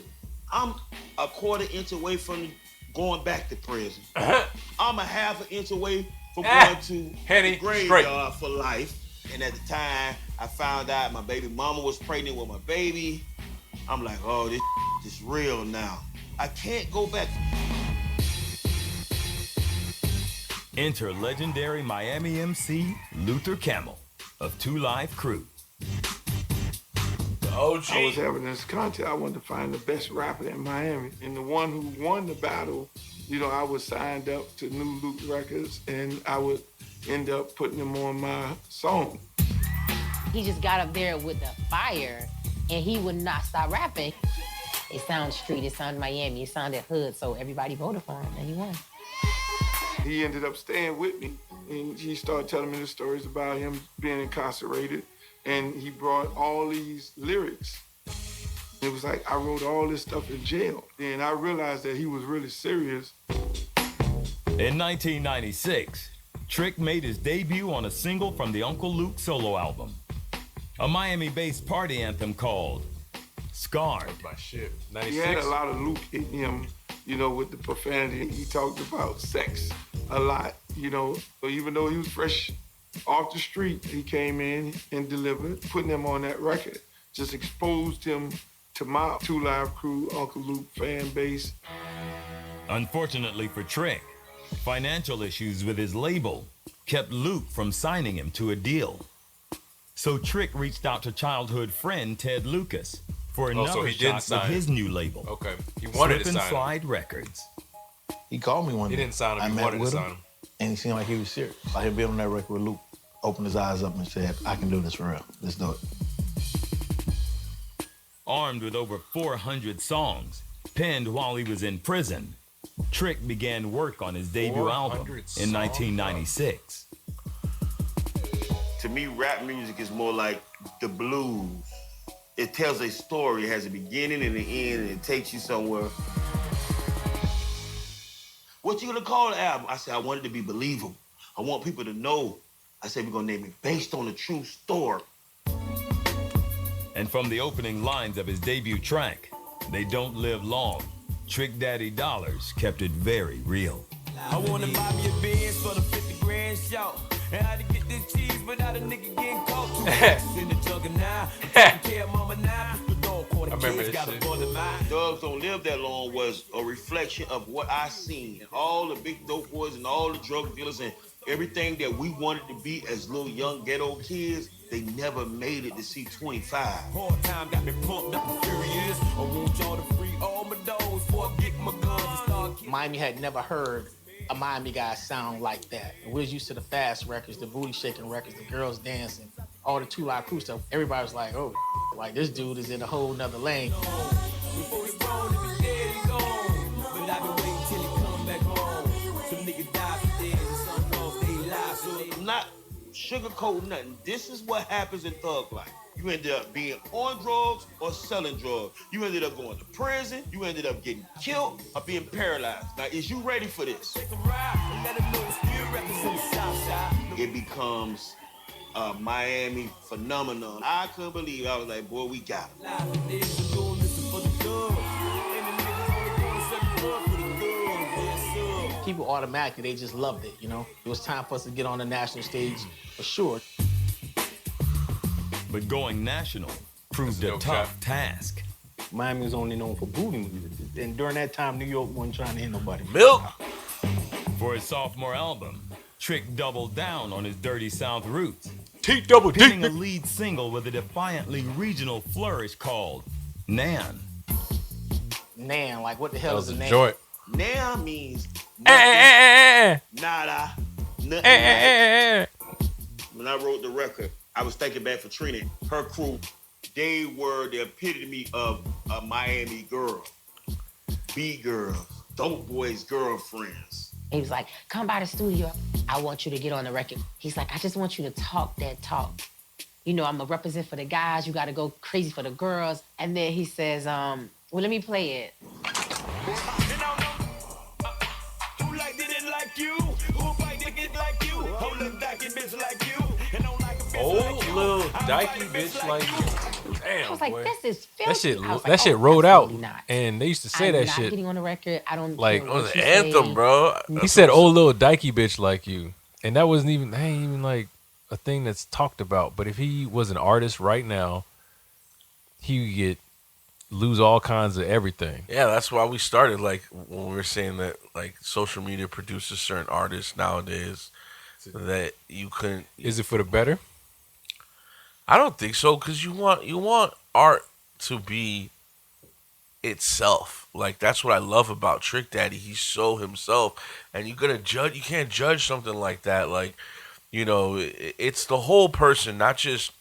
I'm a quarter inch away from going back to prison. I'm a half an inch away from going to the graveyard for life. And at the time, I found out my baby mama was pregnant with my baby. I'm like, oh, this is real now. I can't go back. Enter legendary Miami MC Luther Camel of 2 Live Crew. OG. I was having this contest. I wanted to find the best rapper in Miami. And the one who won the battle, you know, I was signed up to New Luke Records, and I would end up putting him on my song. He just got up there with the fire, and he would not stop rapping. It sounded street, it sounded Miami, it sounded hood, so everybody voted for him, and he won. He ended up staying with me, and he started telling me the stories about him being incarcerated, and he brought all these lyrics. It was like, I wrote all this stuff in jail. And I realized that he was really serious. In 1996, Trick made his debut on a single from the Uncle Luke solo album, a Miami-based party anthem called Scarred. My shit. 96. He had a lot of Luke in him, you know, with the profanity. He talked about sex a lot, you know. So even though he was fresh off the street, he came in and delivered, putting him on that record. Just exposed him to my 2 Live Crew, Uncle Luke fan base. Unfortunately for Trick, financial issues with his label kept Luke from signing him to a deal. So Trick reached out to childhood friend Ted Lucas for another shot with his new label. Okay, he wanted Slip to and sign Slide him. Records. He called me one day. He didn't sign him, he wanted to sign him. And he seemed like he was serious. Like he'd been on that record with Luke, opened his eyes up and said, I can do this for real. Let's do it. Armed with over 400 songs, penned while he was in prison, Trick began work on his debut album in 1996. To me, rap music is more like the blues. It tells a story, it has a beginning and an end, and it takes you somewhere. What you gonna call the album? I said, I want it to be believable. I want people to know. I said, we're gonna name it Based on a True Story. And from the opening lines of his debut track, They Don't Live Long, Trick Daddy Dollars kept it very real. I wanna buy me a Benz for the 50 grand show. And how to get this cheese without a nigga getting cold. In the jug now. Care mama now. I remember this shit. Dogs Don't Live That Long was a reflection of what I seen. And all the big dope boys and all the drug dealers and everything that we wanted to be as little young ghetto kids, they never made it to see 25. Hard time got me pumped up and furious. I want y'all to free all my dogs before I get my guns and start killing. Miami had never heard a Miami guy sound like that. We was used to the fast records, the booty shaking records, the girls dancing, all the 2 Live Crew stuff. Everybody was like, oh, like this dude is in a whole nother lane. Before he grown, if he dead, he gone. But I been waiting till he come back home. Some nigga die for dead and some lost they lives. So I'm not sugarcoating nothing. This is what happens in thug life. You ended up being on drugs or selling drugs. You ended up going to prison. You ended up getting killed or being paralyzed. Now, is you ready for this? It becomes a Miami phenomenon. I couldn't believe it. I was like, boy, we got it. People automatically, they just loved it, you know? It was time for us to get on the national stage for sure. But going national proved a tough task. Miami was only known for booty music. And during that time, New York wasn't trying to hit nobody. Milk! For his sophomore album, Trick doubled down on his Dirty South roots. T-double-D! A lead single with a defiantly regional flourish called Nan. Nan, like what the hell is a Nan? Joint. Nan means nothing, nada, nothing. When I wrote the record, I was thinking back for Trina. Her crew, they were the epitome of a Miami girl. B-girls, dope boys' girlfriends. He was like, come by the studio. I want you to get on the record. He's like, I just want you to talk that talk. You know, I'm a represent for the guys. You got to go crazy for the girls. And then he says, well, let me play it. Who like did it like you? Who fight to get like you? Who look back and bitch like you? And don't like a bitch Old like you. little dykey bitch like you. Damn, I was like, boy. this is filthy. That shit, I was that like, shit oh, wrote out, absolutely not. and they used to say I'm that not shit. getting on the record. I don't Like, care It was what an you anthem, say. bro. He said, "Oh, little dykey bitch like you," and that wasn't even. That ain't even like a thing that's talked about. But if he was an artist right now, he would lose all kinds of everything. Yeah, that's why we started. Like when we were saying that, like social media produces certain artists nowadays that you couldn't. Is it for the better? I don't think so, because you want art to be itself. Like that's what I love about Trick Daddy. He's so himself, and you're gonna judge. You can't judge something like that. Like, it's the whole person, not just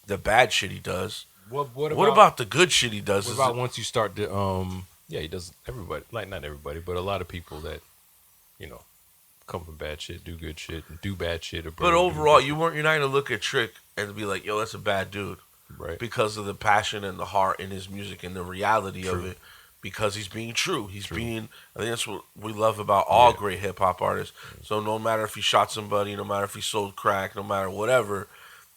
the bad shit he does. What about the good shit he does? What about once you start to yeah, he does everybody, like not everybody, but a lot of people that come from bad shit, do good shit, and do bad shit. But overall, you're not gonna look at Trick and be like, yo, that's a bad dude. Right. Because of the passion and the heart in his music and the reality of it. Because he's being true. I think that's what we love about all great hip hop artists. So no matter if he shot somebody, no matter if he sold crack, no matter whatever,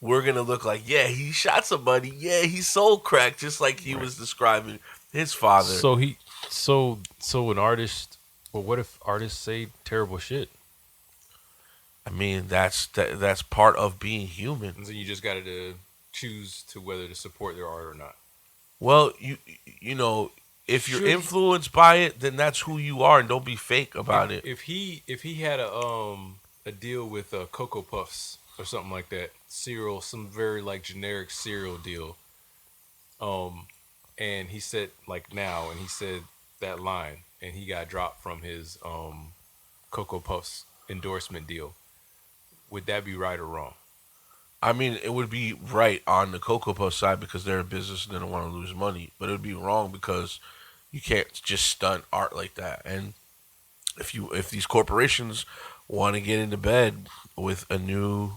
we're gonna look like, yeah, he shot somebody, yeah, he sold crack, just like he was describing his father. So an artist. Well, what if artists say terrible shit? I mean, that's part of being human. And then you just got to choose to whether to support their art or not. Well, if you're influenced by it, then that's who you are, and don't be fake about it. If he had a deal with Cocoa Puffs or something like that, cereal, some very like generic cereal deal, and he said he said that line, and he got dropped from his Cocoa Puffs endorsement deal, would that be right or wrong? I mean, it would be right on the Cocoa Puff side because they're a business and they don't want to lose money. But it would be wrong because you can't just stunt art like that. And if these corporations want to get into bed with a new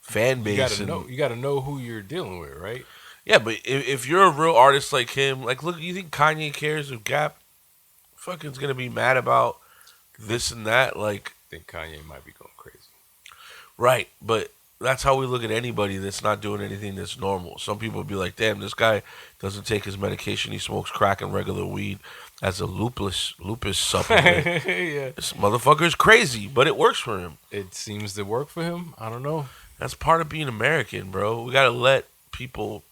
fan base, you got to know who you're dealing with, right? Yeah, but if you're a real artist like him, like, look, you think Kanye cares if Gap fucking's gonna be mad about this and that? Like, I think Kanye might be going crazy. Right, but that's how we look at anybody that's not doing anything that's normal. Some people be like, damn, this guy doesn't take his medication. He smokes crack and regular weed as a lupus supplement. Yeah. This motherfucker's crazy, but it works for him. It seems to work for him. I don't know. That's part of being American, bro. We got to let people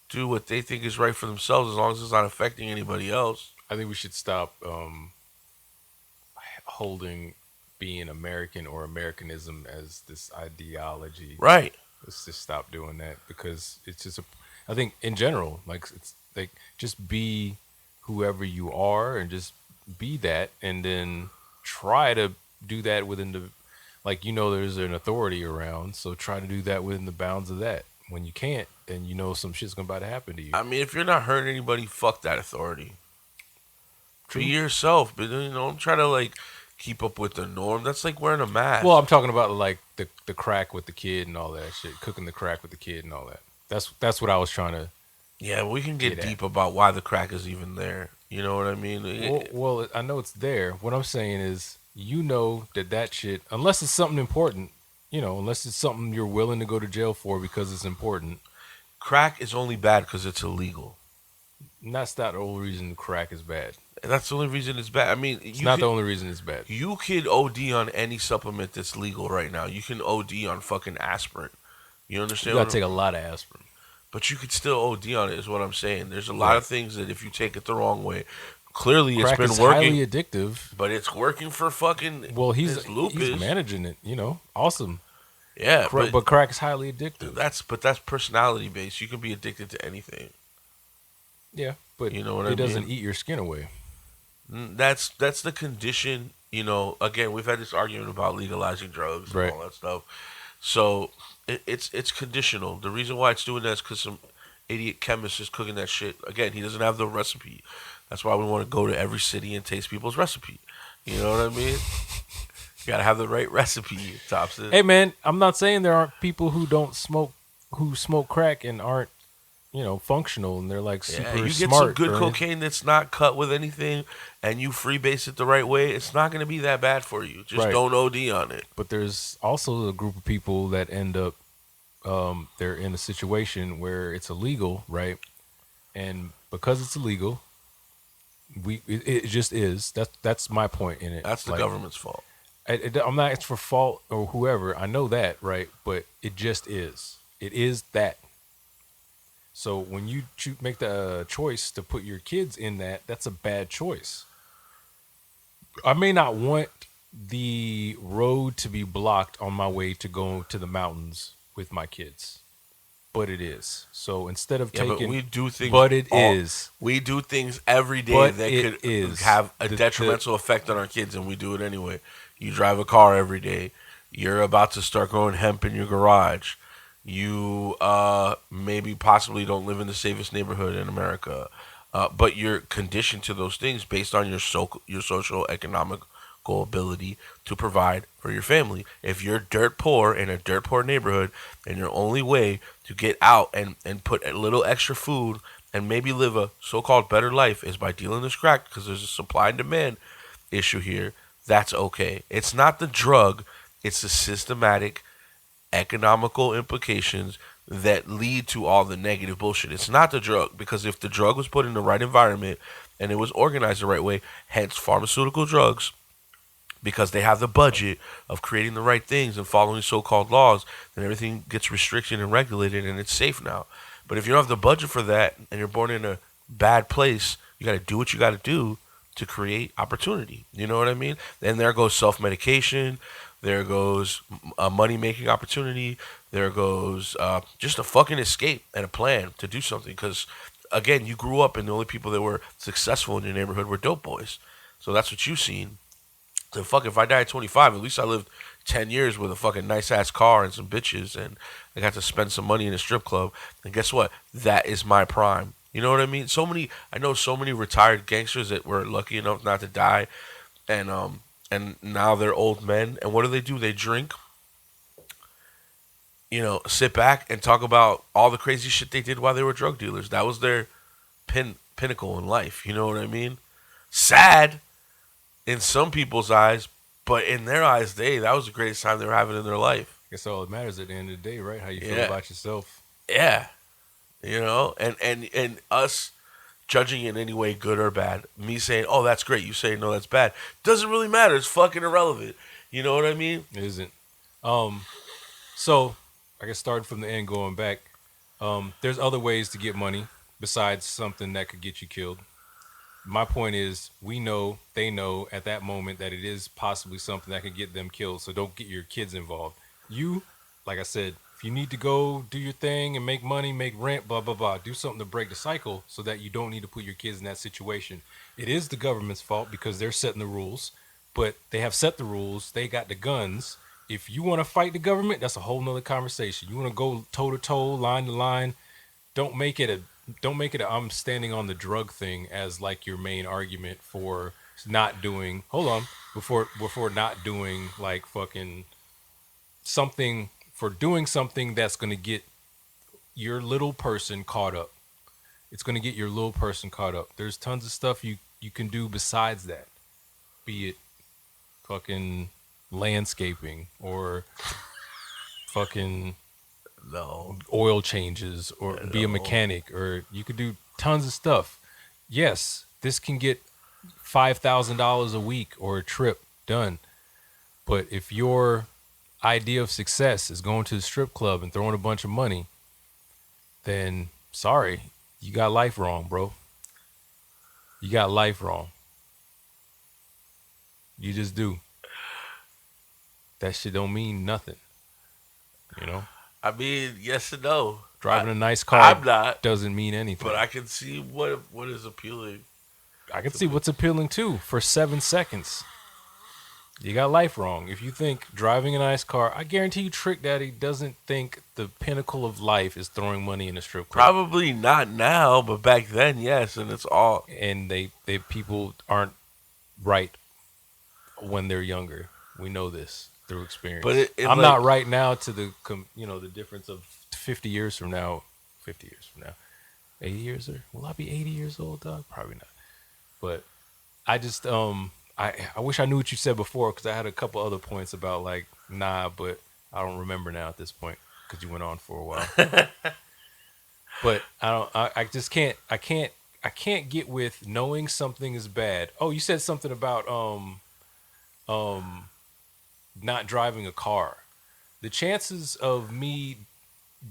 do what they think is right for themselves as long as it's not affecting anybody else. I think we should stop holding being American or Americanism as this ideology. Right. Let's just stop doing that because it's just I think in general, like it's like just be whoever you are and just be that, and then try to do that within the, like, there's an authority around, so try to do that within the bounds of that. When you can't, then some shit's about to happen to you. I mean, if you're not hurting anybody, fuck that authority. Be yourself, but don't try to like keep up with the norm. That's like wearing a mask. Well, I'm talking about like the crack with the kid and all that shit, cooking the crack with the kid and all that. That's what I was trying to. Yeah, we can get deep about why the crack is even there. You know what I mean? Well, I know it's there. What I'm saying is, that shit, unless it's something important, unless it's something you're willing to go to jail for because it's important. Crack is only bad because it's illegal. And that's not the only reason crack is bad. That's the only reason it's bad. I mean, it's not the only reason it's bad. You could OD on any supplement that's legal right now. You can OD on fucking aspirin. You understand? You gotta take a lot of aspirin. But you could still OD on it, is what I'm saying. There's a lot of things that if you take it the wrong way, clearly crack it's been is working. Highly addictive. But it's working for fucking. Well, he's lupus. He's managing it. Awesome. Yeah, but crack is highly addictive. That's personality based. You can be addicted to anything. Yeah, but you know what I mean? It doesn't eat your skin away. That's the condition. Again, we've had this argument about legalizing drugs and all that stuff. So it's conditional. The reason why it's doing that is because some idiot chemist is cooking that shit. Again, he doesn't have the recipe. That's why we want to go to every city and taste people's recipe. You know what I mean? You gotta have the right recipe, Thompson. Hey man, I'm not saying there aren't people who smoke crack and aren't, functional, and they're like super smart. You get some good cocaine that's not cut with anything, and you freebase it the right way, it's not going to be that bad for you. Just don't OD on it. But there's also a group of people that end up they're in a situation where it's illegal, right? And because it's illegal, it just is. That's my point in it. That's the government's fault. I'm not. It's for fault or whoever. I know that, right? But it just is. It is that. So when you make the choice to put your kids in that, that's a bad choice. I may not want the road to be blocked on my way to go to the mountains with my kids, but it is. So instead of taking, but we do things. We do things every day that could have a detrimental effect on our kids, and we do it anyway. You drive a car every day. You're about to start growing hemp in your garage. You maybe possibly don't live in the safest neighborhood in America, but you're conditioned to those things based on your social economical ability to provide for your family. If you're dirt poor in a dirt poor neighborhood, and your only way to get out and put a little extra food and maybe live a so-called better life is by dealing this crack, because there's a supply and demand issue here, that's okay. It's not the drug, it's the systematic economical implications that lead to all the negative bullshit. It's not the drug, because if the drug was put in the right environment and it was organized the right way, hence pharmaceutical drugs, because they have the budget of creating the right things and following so-called laws, then everything gets restricted and regulated and it's safe now. But if you don't have the budget for that and you're born in a bad place, you got to do what you got to do to create opportunity. You know what I mean? And there goes self-medication. There goes a money-making opportunity. There goes just a fucking escape and a plan to do something. Because, again, you grew up and the only people that were successful in your neighborhood were dope boys. So that's what you've seen. So fuck, if I die at 25, at least I lived 10 years with a fucking nice-ass car and some bitches, and I got to spend some money in a strip club. And guess what? That is my prime. You know what I mean? I know so many retired gangsters that were lucky enough not to die, and now they're old men. And what do? They drink, sit back and talk about all the crazy shit they did while they were drug dealers. That was their pinnacle in life. You know what I mean? Sad in some people's eyes, but in their eyes, that was the greatest time they were having in their life. I guess all that matters at the end of the day, right? How you feel about yourself. Yeah. And us judging in any way, good or bad, me saying, oh, that's great, you say, no, that's bad, doesn't really matter. It's fucking irrelevant. You know what I mean? It isn't. So, I guess starting from the end, going back, there's other ways to get money besides something that could get you killed. My point is, they know at that moment that it is possibly something that could get them killed, so don't get your kids involved. You, like I said, if you need to go do your thing and make money, make rent, blah, blah, blah, do something to break the cycle so that you don't need to put your kids in that situation. It is the government's fault because they're setting the rules, but they have set the rules. They got the guns. If you want to fight the government, that's a whole nother conversation. You want to go toe to toe, line to line, don't make it a I'm standing on the drug thing as like your main argument for not doing, before not doing like fucking something, for doing something that's going to get your little person caught up. It's going to get your little person caught up. There's tons of stuff you can do besides that. Be it fucking landscaping or fucking oil changes, or be a mechanic, or you could do tons of stuff. Yes, this can get $5,000 a week or a trip done. But if your idea of success is going to the strip club and throwing a bunch of money, then sorry, you got life wrong, bro. You got life wrong. You just do. That shit don't mean nothing. You know? I mean, yes and no. Driving a nice car I'm not, doesn't mean anything. But I can see what is appealing. I can see what's appealing too. For 7 seconds, you got life wrong. If you think driving a nice car, I guarantee you Trick Daddy doesn't think the pinnacle of life is throwing money in a strip club. Probably not now, but back then, yes. And it's all. And they people aren't right when they're younger. We know this through experience. But I'm not right now to the difference of 50 years from now. 80 years, or will I be 80 years old, dog? Probably not. But I just I wish I knew what you said before, because I had a couple other points about like, nah, but I don't remember now at this point. because you went on for a while. But I just can't. I can't get with knowing something is bad. Oh, you said something about not driving a car. The chances of me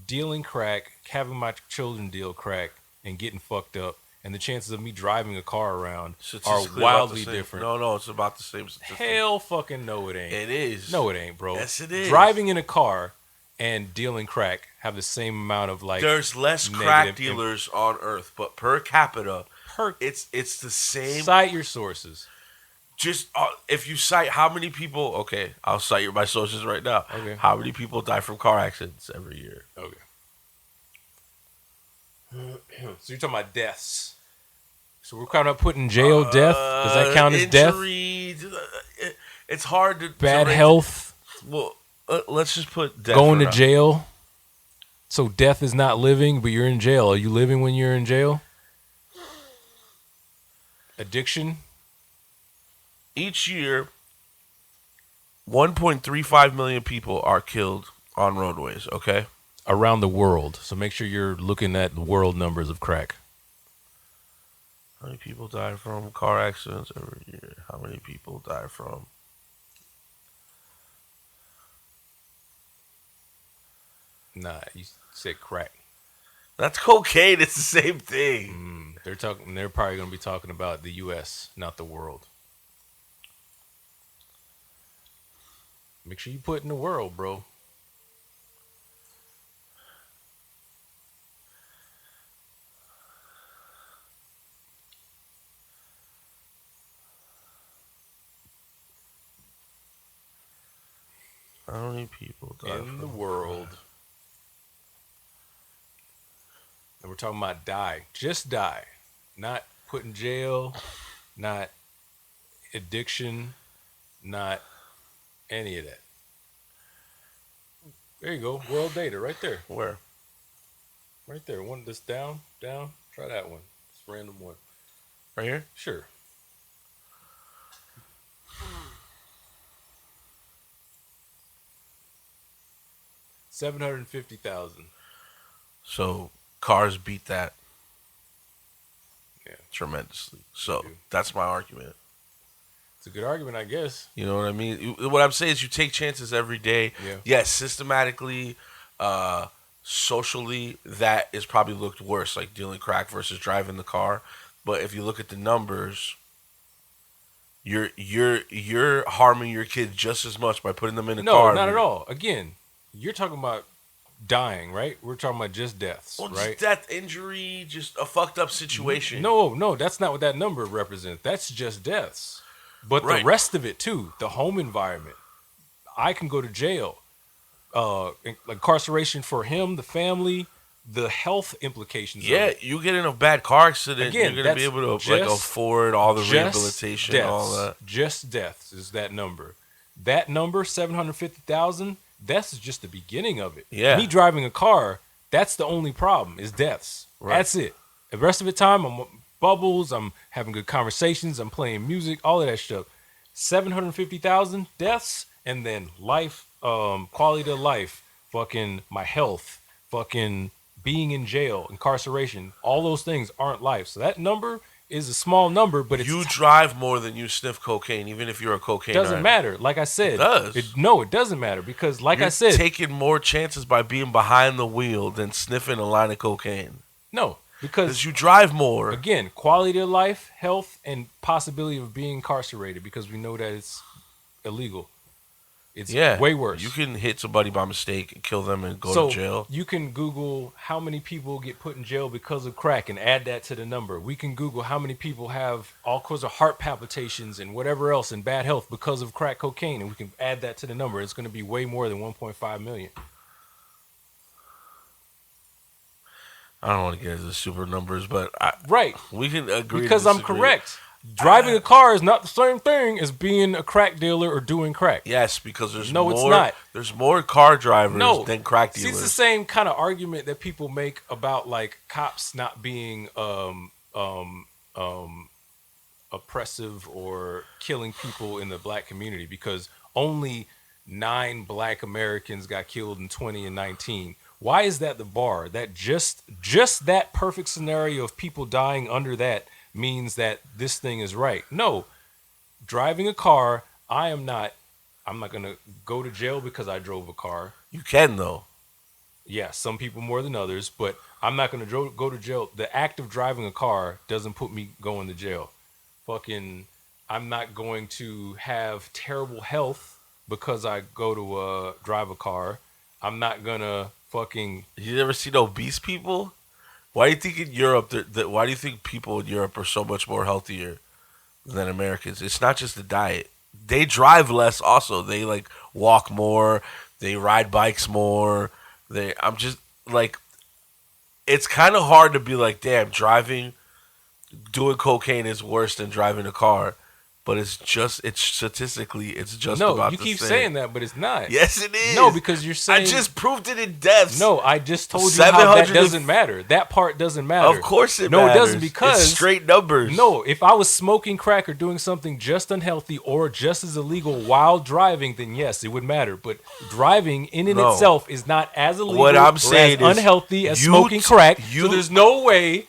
dealing crack, having my children deal crack, and getting fucked up, and the chances of me driving a car around are wildly different. No, it's about the same statistic. Hell fucking no, it ain't. It is. No, it ain't, bro. Yes, it is. Driving in a car and dealing crack have the same amount of like. There's less crack dealers on Earth, but per capita, it's the same. Cite your sources. Just if you cite how many people, okay, I'll cite my sources right now. Okay. How many people die from car accidents every year? Okay. So you're talking about deaths. So we're kind of putting jail death. Does that count as death? It's hard to bad health. Well, let's just put death going to jail. So death is not living, but you're in jail. Are you living when you're in jail? Addiction. Each year, 1.35 million people are killed on roadways, okay? Around the world. So make sure you're looking at the world numbers of crack. How many people die from car accidents every year? How many people die from... Nah, you said crack. That's cocaine. It's the same thing. They're probably going to be talking about the U.S., not the world. Make sure you put in the world, bro. How many people die in the world? And we're talking about die. Just die. Not put in jail. Not addiction. Not any of that. There you go. World data right there. Where? Right there. One that's down. Try that one. It's random one. Right here? Sure. $750,000. So cars beat that. Yeah. Tremendously. So that's my argument. It's a good argument, I guess. You know what I mean? What I'm saying is you take chances every day. Yeah. Yes, systematically, socially, that is probably looked worse, like dealing crack versus driving the car. But if you look at the numbers, you're harming your kids just as much by putting them in a car. No, not at all. Again, you're talking about dying, right? We're talking about just deaths, well, right? Just death, injury, just a fucked up situation. No, that's not what that number represents. That's just deaths. But the rest of it too, the home environment. I can go to jail. Incarceration for him, the family, the health implications. Yeah, of it. you get in a bad car accident, Again, you're gonna be able to afford all the rehabilitation, deaths, all that. Just deaths is that number. That number, 750,000. That's just the beginning of it. Yeah. Me driving a car, that's the only problem is deaths. Right. That's it. The rest of the time, I'm bubbles. I'm having good conversations. I'm playing music. All of that stuff. 750,000 deaths, and then life, quality of life, fucking my health, fucking being in jail, incarceration. All those things aren't life. So that number is a small number, but you drive more than you sniff cocaine, even if you're a cocaine. Doesn't matter. Like I said, it does. It doesn't matter because, like you're I said, taking more chances by being behind the wheel than sniffing a line of cocaine. No. Because you drive more. Again, quality of life, health, and possibility of being incarcerated because we know that it's illegal. It's way worse. You can hit somebody by mistake and kill them and go to jail. You can Google how many people get put in jail because of crack and add that to the number. We can Google how many people have all kinds of heart palpitations and whatever else and bad health because of crack cocaine, and we can add that to the number. It's going to be way more than 1.5 million. I don't want to get into the super numbers, but we can agree because I'm correct. Driving a car is not the same thing as being a crack dealer or doing crack. Yes, because there's it's not. There's more car drivers than crack dealers. See, it's the same kind of argument that people make about like cops not being oppressive or killing people in the black community because only 9 black Americans got killed in 2019. Why is that the bar? That just that perfect scenario of people dying under that means that this thing is right. No, driving a car, I'm not going to go to jail because I drove a car. You can, though. Yeah, some people more than others, but I'm not going to go to jail. The act of driving a car doesn't put me going to jail. I'm not going to have terrible health because I go to drive a car. I'm not going to You never seen obese people? Why do you think in Europe, why do you think people in Europe are so much more healthier than Americans? It's not just the diet. They drive less also. They, like, walk more. They ride bikes more. I'm just like, it's kind of hard to be like, damn, doing cocaine is worse than driving a car, but statistically, it's just about the same. No, you keep saying that, but it's not. Yes, it is. No, because you're saying... I just proved it in deaths. No, I just told you how that doesn't matter. That part doesn't matter. Of course it matters. No, it doesn't, because... It's straight numbers. No, if I was smoking crack or doing something just unhealthy or just as illegal while driving, then yes, it would matter. But driving in itself is not as illegal what I'm or saying as unhealthy as smoking crack. So there's no way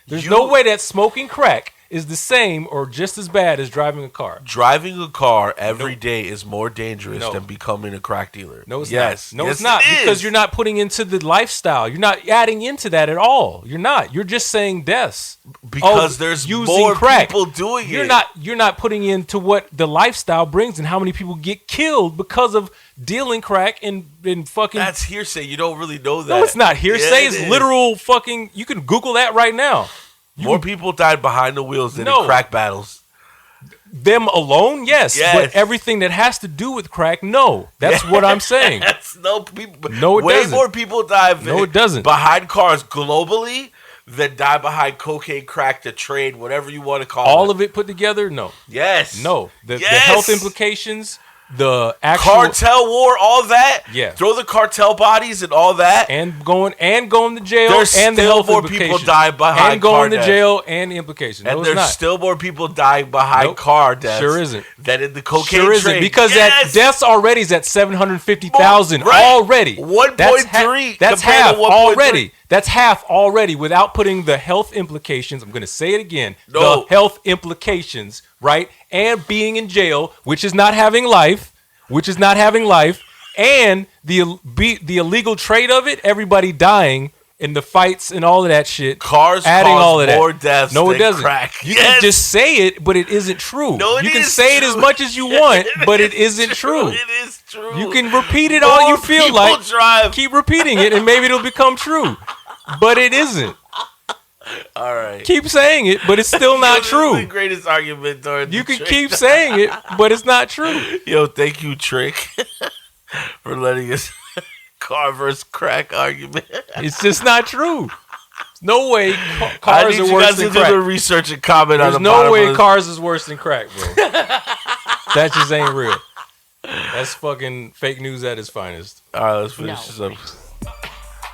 that smoking crack is the same or just as bad as driving a car. Driving a car every day is more dangerous than becoming a crack dealer. No, it's not. No, it's not. Because you're not putting into the lifestyle. You're not adding into that at all. You're not. You're just saying deaths. Because there's more people doing it. You're not putting into what the lifestyle brings and how many people get killed because of dealing crack and fucking... That's hearsay. You don't really know that. No, it's not hearsay. It's literal fucking... You can Google that right now. More people died behind the wheels than in crack battles. Them alone, yes. But everything that has to do with crack, no. That's what I'm saying. Way more people die behind cars globally than die behind cocaine, crack, the trade, whatever you want to call it. All of it put together, no. Yes. No. The health implications... The actual cartel war, all that. Yeah, throw the cartel bodies and all that, and going to jail. There's and still the more people die behind and going car to jail and the implications. And no, there's still more people dying behind car deaths. Sure isn't. Than in the cocaine sure isn't trade. Because that deaths already is at 750,000 already. 1.3. That's half already. That's half already without putting the health implications. I'm going to say it again. The health implications, right? And being in jail, which is not having life, and the illegal trade of it, everybody dying in the fights and all of that shit. Cars adding cause all of that. more deaths no, it than doesn't. crack. You can just say it, but it isn't true. No, you can say it as much as you want, but it isn't true. It is true. You can repeat it all you feel like. Keep repeating it, and maybe it'll become true. But it isn't. All right. Keep saying it, but it's still not true. This is the greatest argument during You can keep saying it, but it's not true. Yo, thank you, Trick, for letting us car versus crack argument. It's just not true. No way cars are worse than crack. Do the research and comment on the bottom. There's no way cars is worse than crack, bro. That just ain't real. That's fucking fake news at its finest. All right, let's finish this up.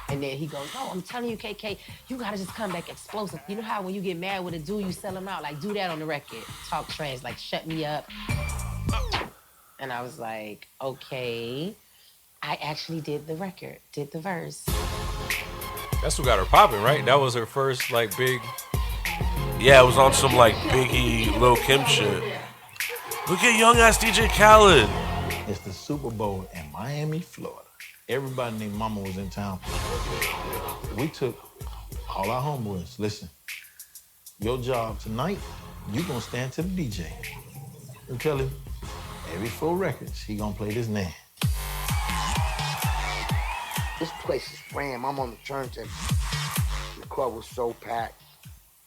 And then he goes, "Oh, I'm telling you, KK, you gotta just come back explosive. You know how when you get mad with a dude, you sell him out. Like, do that on the record. Talk trash, like, shut me up." And I was like, okay. I actually did the record, did the verse. That's what got her popping, right? That was her first, like, big... Yeah, it was on some, like, Biggie, Lil' Kim shit. Look at young-ass DJ Khaled. It's the Super Bowl in Miami, Florida. Everybody named Mama was in town. We took all our homeboys. Listen, your job tonight, you gonna stand to the DJ and tell him every 4 records, he gonna play this name. This place is rammed. I'm on the turntable. The club was so packed.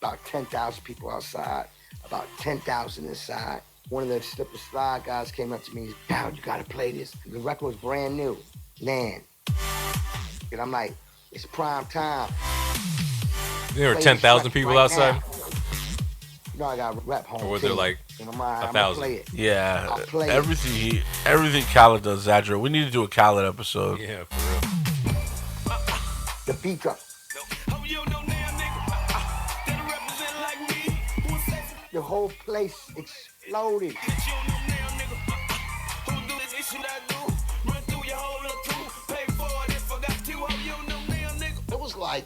About 10,000 people outside, about 10,000 inside. One of the slip and slide guys came up to me. "Dad, you gotta play this." The record was brand new. Land. And I'm like, it's prime time. There were 10,000 people outside? Now. You know I got rep home. Or was there like 1,000? Yeah, everything Khaled does exaggerate. We need to do a Khaled episode. Yeah, for real. The beat drop. The whole place exploded. It was like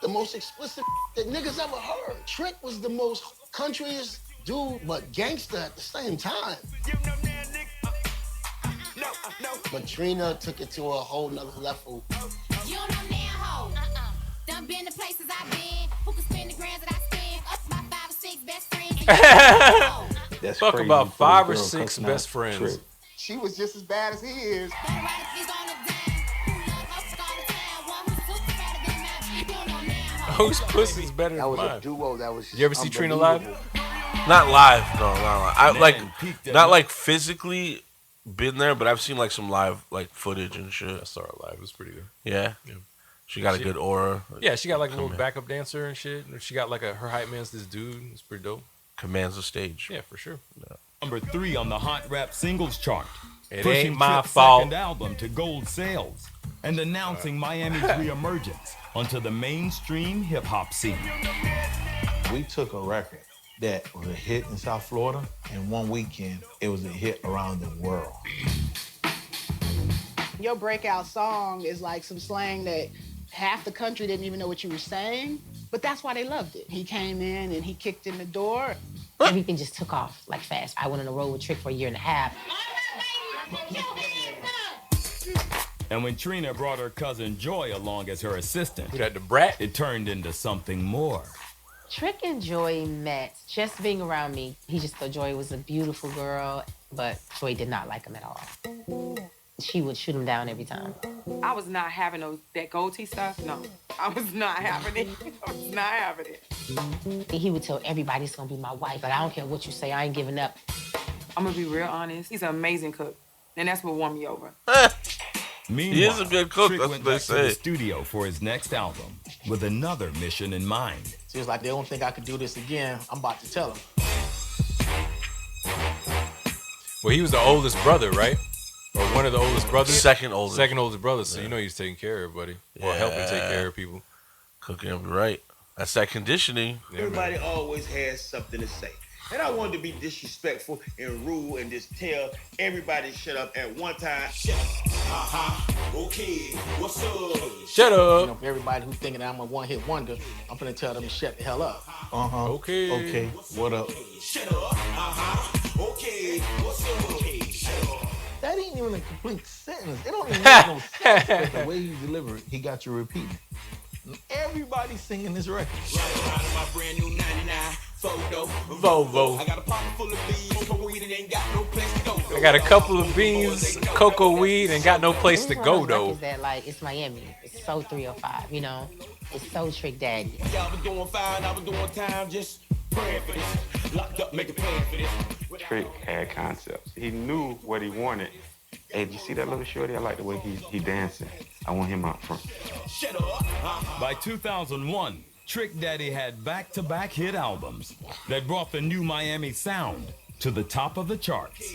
the most explicit that niggas ever heard. Trick was the most countryest dude, but gangster at the same time. But Trina took it to a whole nother level. You don't know now, ho. Done been the places I've been. Who can spend the grands that I spend? Up my 5 or 6 best friends. That's Fuck crazy. About 5 or 6 best friends. Trick. She was just as bad as he is. Whose pussy's better than mine? That was a duo. That was. You ever see Trina live? Not live, no, not live. Not like physically been there, but I've seen like some live like footage and shit. I saw her live. It was pretty good. Yeah. She got a good aura. Yeah, she got like a little backup dancer and shit. She got like her hype man's this dude. It's pretty dope. Commands the stage. Yeah, for sure. Yeah. Number 3 on the Hot Rap Singles Chart. It pushing ain't my Trick's fault. second album to gold sales and announcing Miami's reemergence onto the mainstream hip hop scene. We took a record that was a hit in South Florida, and one weekend it was a hit around the world. Your breakout song is like some slang that half the country didn't even know what you were saying, but that's why they loved it. He came in and he kicked in the door. Everything just took off like fast. I went on the road with Trick for a year and a half. And when Trina brought her cousin Joy along as her assistant, who that, the brat? It turned into something more. Trick and Joy met just being around me. He just thought Joy was a beautiful girl, but Joy did not like him at all. She would shoot him down every time. I was not having that gold tea stuff. No, I was not having it. I was not having it. He would tell everybody it's gonna be my wife, but I don't care what you say, I ain't giving up. I'm gonna be real honest. He's an amazing cook, and that's what won me over. Meanwhile, he is a good cook. Trick That's went what they back to the say. studio for his next album with another mission in mind. She was like, they don't think I could do this again. I'm about to tell them. Well, he was the oldest brother, right? Or one of the oldest brothers? Second oldest. Second oldest brother, so you know he's taking care of everybody. Or helping take care of people. Cooking them right. That's that conditioning. Everybody always has something to say. And I wanted to be disrespectful and rude and just tell everybody to shut up at one time. Shut up. Okay. What's up? Shut up. You know, for everybody who's thinking that I'm a one-hit wonder, I'm gonna tell them to shut the hell up. Okay. Okay. What up? Shut up. Okay. What's up? Okay. Shut up. That ain't even a complete sentence. It don't even make no sense. But the way you deliver it, he got you repeating. Everybody's singing this record. My brand new 99 photo. Volvo. I got a pocket full of beans, cocoa weed, and ain't got no place to go. I got a couple of beans, cocoa weed, and got no place to go though. Is that like it's Miami? It's so 305, you know? It's so Trick Daddy. Y'all was doing fine, I was doing time, just praying for this. Locked up, make a plan for this. Trick had concepts. He knew what he wanted. Hey, did you see that little shorty? I like the way he dancing. I want him out front. By 2001, Trick Daddy had back-to-back hit albums that brought the new Miami sound to the top of the charts.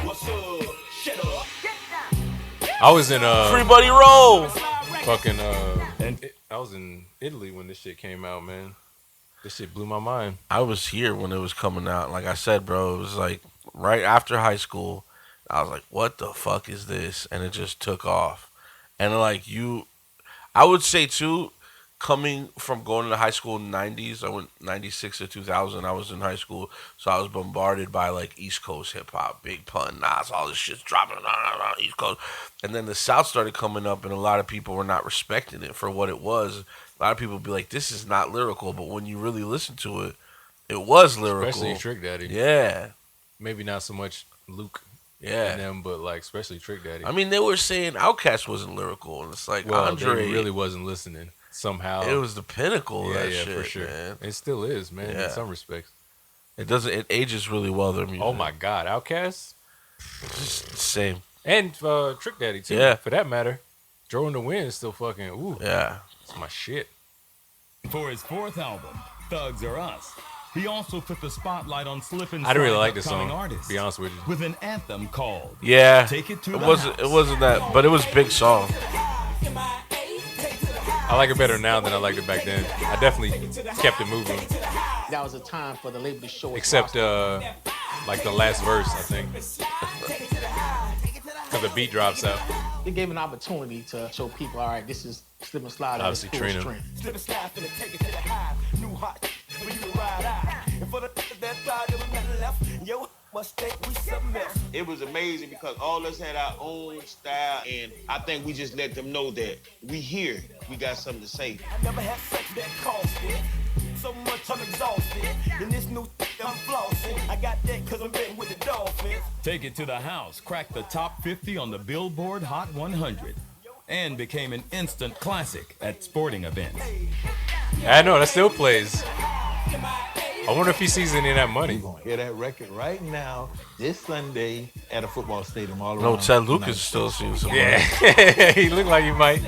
What's up? Shut up. I was in Everybody roll. Fucking I was in Italy when this shit came out, man. This shit blew my mind. I was here when it was coming out. Like I said, bro, it was like right after high school. I was like, what the fuck is this? And it just took off. And like I would say too, coming from going to high school in the 90s, I went 96 to 2000, I was in high school. So I was bombarded by like East Coast hip hop, Big Pun, Nas, all this shit's dropping on East Coast. And then the South started coming up and a lot of people were not respecting it for what it was. A lot of people would be like, this is not lyrical. But when you really listen to it, it was lyrical. Especially Trick Daddy. Yeah. Maybe not so much Luke. Yeah. And them, but like especially Trick Daddy. I mean, they were saying Outkast wasn't lyrical, and it's like Andre they really wasn't listening somehow. It was the pinnacle of that shit, for sure. man. It still is, man. Yeah. In some respects, it ages really well. Their music. Oh my God, Outkast, same, and Trick Daddy too. Yeah, for that matter. Joe in the Wind is still fucking. Ooh, yeah, it's my shit. For his fourth album, Thugs Are Us, he also put the spotlight on Slip and I didn't really Slide's like this upcoming song. artists, To be honest with you, with an anthem called Take It to the wasn't. House. It wasn't that, but it was a big song. I like it better now than I liked it back then. I definitely kept it moving. That was a time for the label to show its Except like the last verse, I think. Because the beat drops out. It gave an opportunity to show people, all right, this is Slip and Slide at its Obviously, full Trina. strength. Slip and slide, finna take it to the high. New hot, for you to ride out. And for the that thought there was nothing left, yo, must think we something else. It was amazing because all of us had our own style, and I think we just let them know that we here. We got something to say. I never had sex that cost it. So much I'm exhausted. And this new I'm flossing. I got that cause I'm betting with the Dolphins. Take It to the House cracked the top 50 on the Billboard Hot 100 and became an instant classic at sporting events. I know, that still plays. I wonder if he sees any of that money. You're going to hear that record right now, this Sunday, at a football stadium all around. No, Ted Lucas still seems some Yeah, he looked like he might.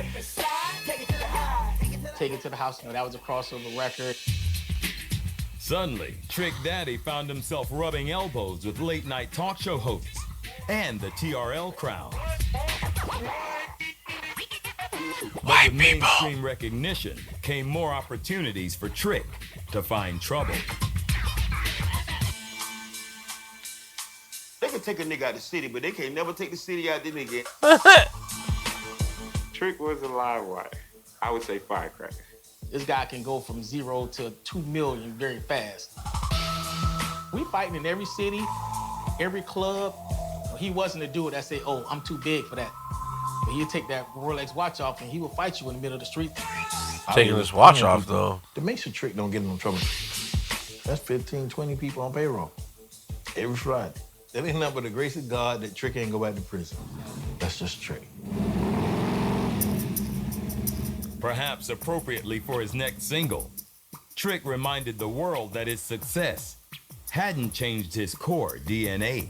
Take It to the House, that was a crossover record. Suddenly, Trick Daddy found himself rubbing elbows with late-night talk show hosts and the TRL crowd. But with mainstream recognition came more opportunities for Trick to find trouble. They can take a nigga out the city, but they can't never take the city out the nigga. Trick was a live wire. I would say firecracker. This guy can go from 0 to 2 million very fast. We fighting in every city, every club. He wasn't a dude that say, oh, I'm too big for that. But he'd take that Rolex watch off and he would fight you in the middle of the street. Taking his watch off, though. To make sure Trick don't get in trouble. That's 15, 20 people on payroll every Friday. That ain't nothing but the grace of God that Trick ain't go back to prison. That's just Trick. Perhaps appropriately for his next single, Trick reminded the world that his success hadn't changed his core DNA.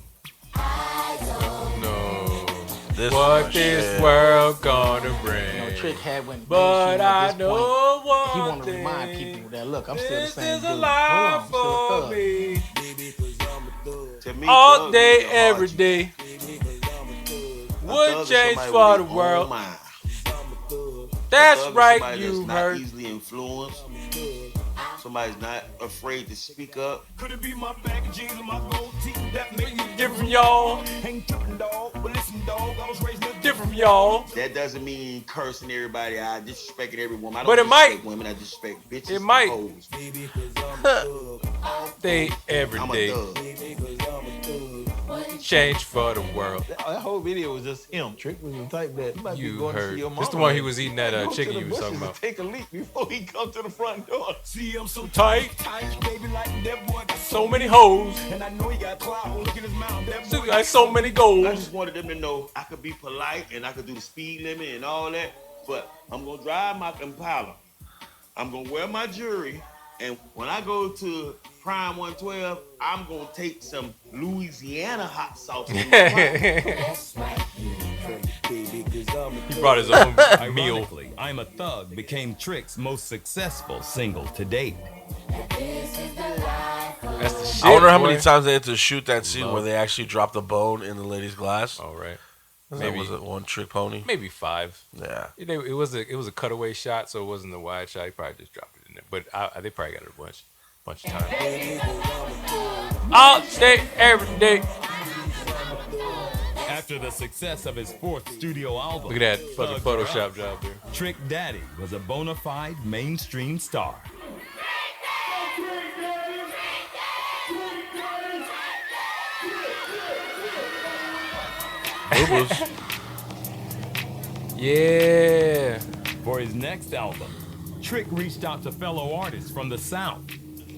No. This what this world gonna bring? You know, Trick had when But I at this know point, one he wanted to thing. remind people that look, I'm still the same This dude. is a life Hold on, I'm still a for thug. me. To me, All thug day, means a every hardship. day. A Would thug is change somebody for with the his own world. mind. That's A thug is right, somebody you that's not heard. easily influenced. Somebody's not afraid to speak up. Could it be my bag of jeans and my gold teeth that make me Different, y'all. Ain't tripping, dog. But listen, dog, I was raised Different, y'all. That doesn't mean cursing everybody out, disrespecting every woman. I But don't it might. disrespect women, I disrespect bitches. It might. And hoes. All day, every I'm a day. thug. Change for the world. That whole video was just him. Trick was the type that you might be You going to heard. see your mama. This the one he was eating that Go to chicken the you was talking bushes and about. Take a leak before he come to the front door. See, I'm so Tight. baby, like that boy got So many hoes. And I know he got clout. Look at his mouth. That So, boy got so many I goals. just wanted them to know I could be polite and I could do the speed limit and all that, but I'm gonna drive my Impala. I'm gonna wear my jewelry, and when I go to Prime 112, I'm gonna take some Louisiana hot sauce. He brought his own meal. Ironically, I'm a Thug became Trick's most successful single to date. That's the shit. I wonder how boy. many times they had to shoot that scene where they actually dropped the bone in the lady's glass. All right. Maybe was it one trick pony? Maybe 5. Yeah. It was a cutaway shot, so it wasn't a wide shot. He probably just dropped it in there. But they probably got it a bunch of times. All day, every day. After the success of his fourth studio album, Look at that fucking Thugs R Photoshop Us, job there. Trick Daddy was a bona fide mainstream star. Yeah. For his next album, Trick reached out to fellow artists from the South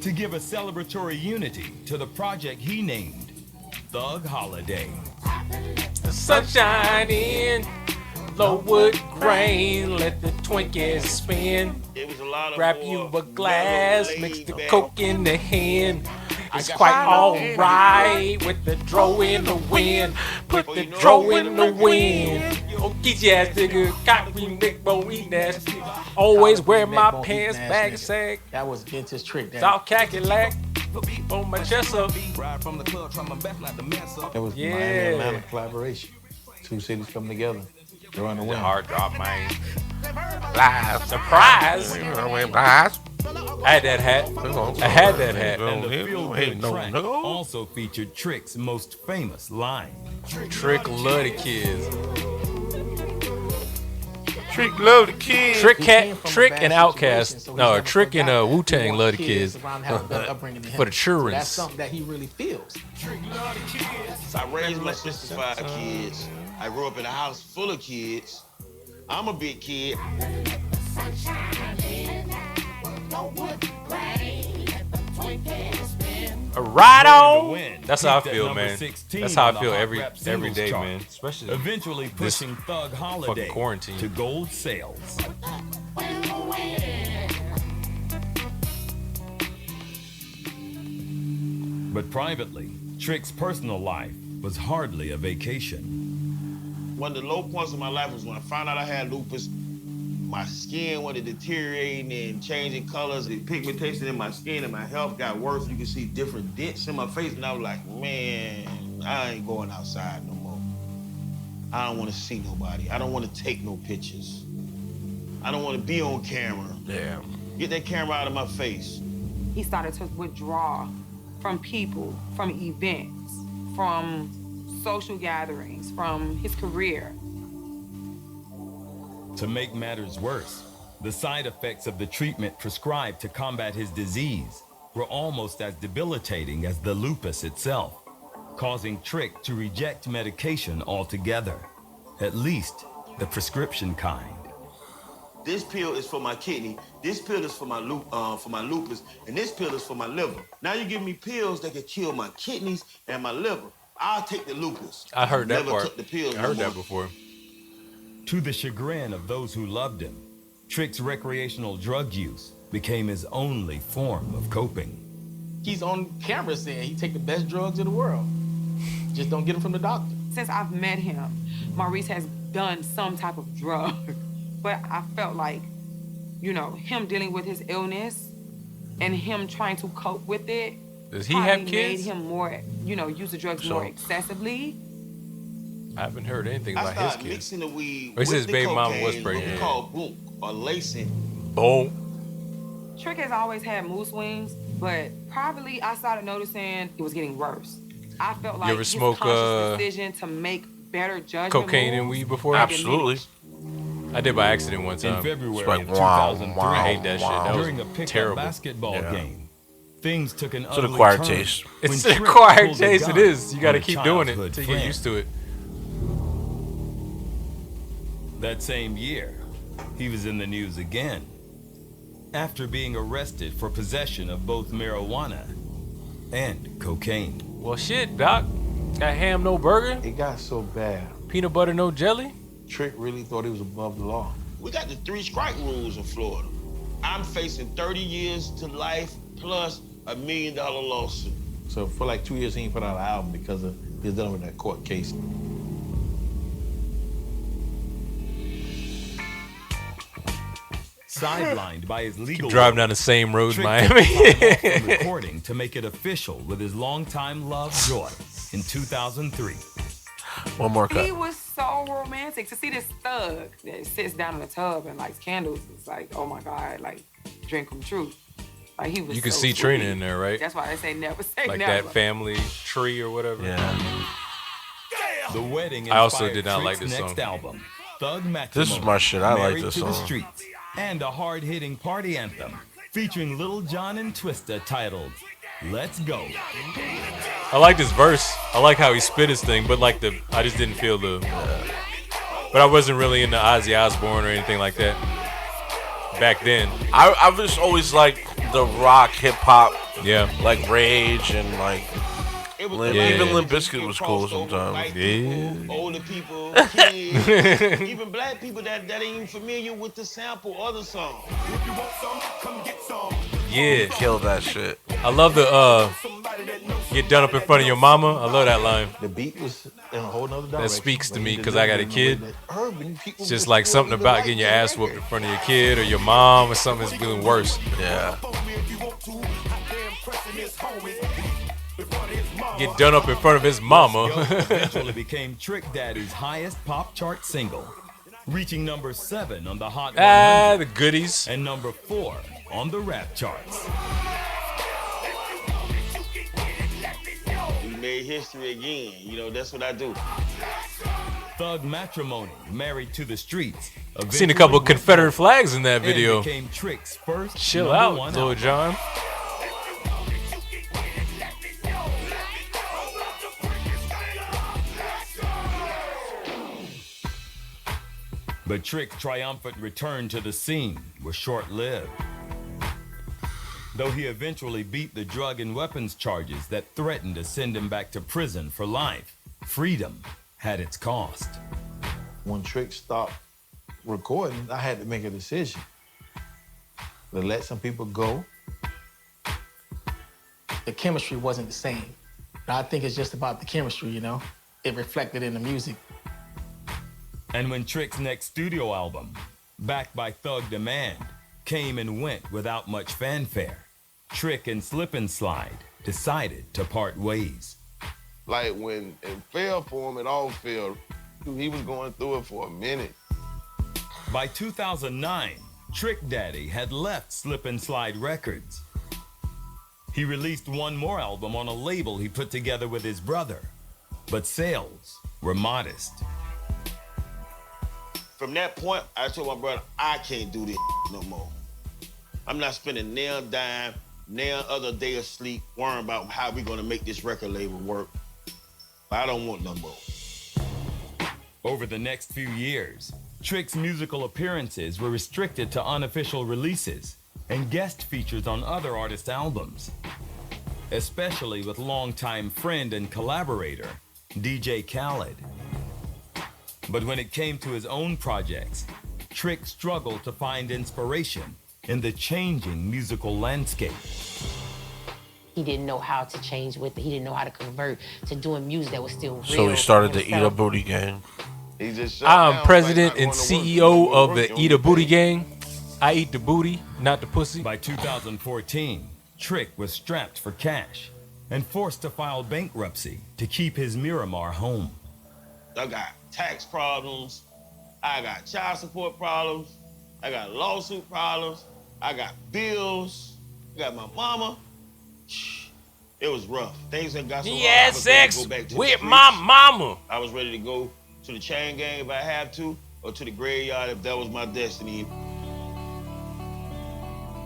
to give a celebratory unity to the project he named Thug Holiday. The sunshine in, low wood grain, let the Twinkies spin. It was a lot of Grab more you a glass, mellow, mix the laid-back. coke in the hand. It's quite alright with the dro in the wind. Put the dro in the wind. Oh, get your ass nigga, got me Nick Bo eating ass. Always wear my pants bag sag. That was vintage Trick. That South Cackalack on my chest up. Ride from the club, try my best not to mess up. was Yeah. Miami Atlanta collaboration. Two cities come together. They're on the win. Hard drop, man. Live. Surprise. Live. I had that hat. I had that hat. And the Hey, feel-good no, track no. also featured Trick's most famous line. Trick love the kids. Trick love the kids. Trick He came Cat, from a Trick bad and situation, Outkast. so he's No, never Trick and forgot Wu Tang he love wants the kids kids. around to have a better upbringing than For the him. children. So that's something that he really feels. I raised my sister 5 kids. I grew up in a house full of kids. I'm a big kid. Right on. Win. That's how I Peaked at feel, number man. 16 That's how on I the feel Hot every Rap every Singles day, chart. man. Especially Eventually this pushing Thug Holiday fucking quarantine. to gold sales. But privately, Trick's personal life was hardly a vacation. One of the low points of my life was when I found out I had lupus. My skin was deteriorating and changing colors. The pigmentation in my skin and my health got worse. You could see different dents in my face, and I was like, man, I ain't going outside no more. I don't want to see nobody. I don't want to take no pictures. I don't want to be on camera. Yeah. Get that camera out of my face. He started to withdraw from people, from events, from social gatherings, from his career. To make matters worse, the side effects of the treatment prescribed to combat his disease were almost as debilitating as the lupus itself, causing Trick to reject medication altogether, at least the prescription kind. This pill is for my kidney. This pill is for my lupus, and this pill is for my liver. Now you give me pills that can kill my kidneys and my liver. I'll take the lupus. I heard that Never part. took the pills I no heard that more. before. To the chagrin of those who loved him, Trick's recreational drug use became his only form of coping. He's on camera saying he take the best drugs in the world. Just don't get them from the doctor. Since I've met him, Maurice has done some type of drug. But I felt like, you know, him dealing with his illness and him trying to cope with it. Does he have probably kids? Made him more, you know, use the drugs more excessively. I haven't heard anything I about his started kids. mixing the weed Or he said his with the baby mama was cocaine, pregnant. what we call boom or lacing. Boom. Trick has always had mood swings, but probably I started noticing it was getting worse. I felt like ever his smoke, conscious decision to make better judgment cocaine and moves weed before? had Absolutely. I did by accident one time. In February Like, of wow, 2003, I hate that shit. That was during a pickup terrible. basketball Yeah. game, things took an It's an ugly acquired turn taste. when It's an Trick acquired pulled a taste. It gun is. You got to on a keep doing it childhood to get friend. used to it. That same year, he was in the news again after being arrested for possession of both marijuana and cocaine. Well, shit, Doc. Got ham, no burger? It got so bad. Peanut butter, no jelly? Trick really thought he was above the law. We got the 3 strike rules in Florida. I'm facing 30 years to life plus $1 million lawsuit. So for like 2 years, he ain't put out an album because of he's dealing with that court case. Sidelined by his legal driving down woes, the same road in Trick Miami. took time off from recording to make it official with his longtime love, Joy, in 2003. One more cut. He was so romantic. To see this thug that sits down in a tub and lights candles, it's like, oh my God, like, dream come true. Like, he was You can so see sweet. Trina in there, right? That's why they say never say Like never. that family tree or whatever. Yeah. The wedding I also inspired did not like Trick's this next song. album, Thug Matrimony. This is my shit. I like Married this to the song. Streets, and a hard-hitting party anthem featuring Lil Jon and Twista titled "Let's Go." I like this verse. I like how he spit his thing, but like I just didn't feel the. But I wasn't really into Ozzy Osbourne or anything like that back then. I've just always liked the rock, hip hop, Yeah. like Rage and like Limp. Yeah. Even Limp Bizkit was cool sometimes. Yeah. Older people, kids, even black people that ain't even familiar with the sample or the song. Yeah. Kill that shit. I love the get done up in front of your mama. I love that line. The beat was in a whole nother direction. That speaks to but me he because I got a delivered it in kid. way that urban people It's just just like don't something even about like getting your that ass whooped record. in front of your kid or your mom or something that's even worse. Yeah. Get done up in front of his mama. Eventually became Trick Daddy's highest pop chart single, reaching number 7 on the Hot 100. The goodies. And number 4 on the rap charts. We made history again. You know, that's what I do. Thug Matrimony, Married to the Streets. Seen a couple of Confederate flags in that video. And became Trick's first Chill number out, 1 Lil album. Jon. But Trick's triumphant return to the scene was short-lived. Though he eventually beat the drug and weapons charges that threatened to send him back to prison for life, freedom had its cost. When Trick stopped recording, I had to make a decision. To let some people go. The chemistry wasn't the same. I think it's just about the chemistry, you know? It reflected in the music. And when Trick's next studio album, backed by Thug Demand, came and went without much fanfare, Trick and Slip and Slide decided to part ways. Like when it fell for him, it all fell. He was going through it for a minute. By 2009, Trick Daddy had left Slip and Slide Records. He released one more album on a label he put together with his brother, but sales were modest. From that point, I told my brother, I can't do this no more. I'm not spending nail dime, nail other day of sleep, worrying about how we gonna make this record label work. I don't want no more. Over the next few years, Trick's musical appearances were restricted to unofficial releases and guest features on other artists' albums, especially with longtime friend and collaborator, DJ Khaled. But when it came to his own projects, Trick struggled to find inspiration in the changing musical landscape. He didn't know how to change with it. He didn't know how to convert to doing music that was still real. So he started the Eat a himself. Booty Gang. He just I'm president and CEO of the Eat a Booty Gang. I eat the booty, not the pussy. By 2014, Trick was strapped for cash and forced to file bankruptcy to keep his Miramar home. I got tax problems. I got child support problems. I got lawsuit problems. I got bills. I got my mama. It was rough. Things that got so He hard, I had was ready to sex go back to the with streets. my mama. I was ready to go to the chain gang if I had to, or to the graveyard if that was my destiny.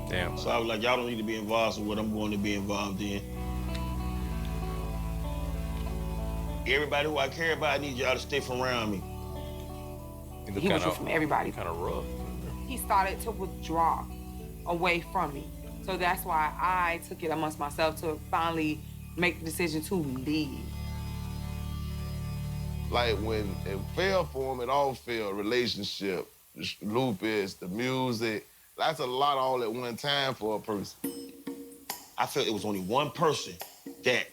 Damn. So I was like, y'all don't need to be involved in what I'm going to be involved in. Everybody who I care about, I need y'all to stay from around me. He was from everybody. Kind of rough. He started to withdraw away from me. So that's why I took it amongst myself to finally make the decision to leave. Like when it fell for him, it all fell. Relationship, the lupus, the music. That's a lot all at one time for a person. I felt it was only one person that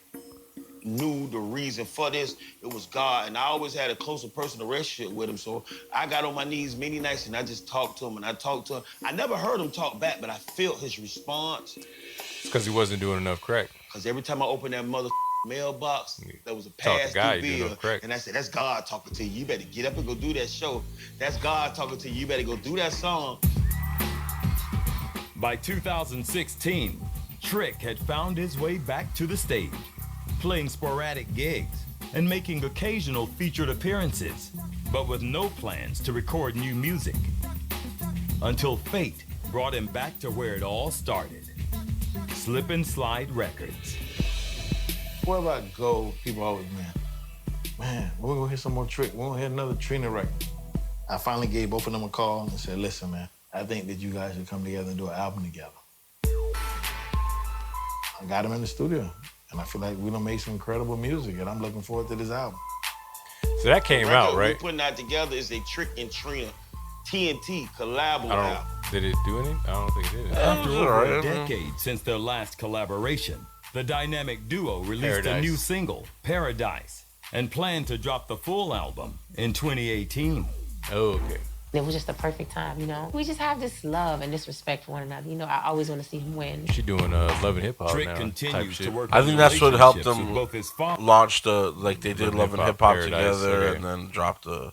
knew the reason for this. It was God, and I always had a closer personal relationship with him. So I got on my knees many nights and I just talked to him and I talked to him. I never heard him talk back, but I felt his response. It's because he wasn't doing enough crack. Because every time I opened that mother mailbox, there was a Talk to past God, due you doing bill. enough crack. And I said, that's God talking to you. You better get up and go do that show. That's God talking to you. You better go do that song. By 2016, Trick had found his way back to the stage, playing sporadic gigs and making occasional featured appearances, but with no plans to record new music. Until fate brought him back to where it all started, Slip and Slide Records. Wherever I go, people always, man, we're gonna hear some more Trick. We're gonna hear another Trina record. I finally gave both of them a call and said, listen, man, I think that you guys should come together and do an album together. I got them in the studio, and I feel like we done made some incredible music, and I'm looking forward to this album. So that came The out, record right? we're putting out together is a Trick and Trina TNT collabo album. Did it do any? I don't think it did. After over a decade since their last collaboration, the dynamic duo released a Paradise. new single, Paradise, and planned to drop the full album in 2018. Okay. It was just the perfect time, you know? We just have this love and this respect for one another. You know, I always want to see him win. She doing Love and Hip Hop Trick now. continues type shit. to work I on think that's what helped relationships them with both his father. launch the, like they did Love and Hip Hop Paradise, together okay. and then dropped the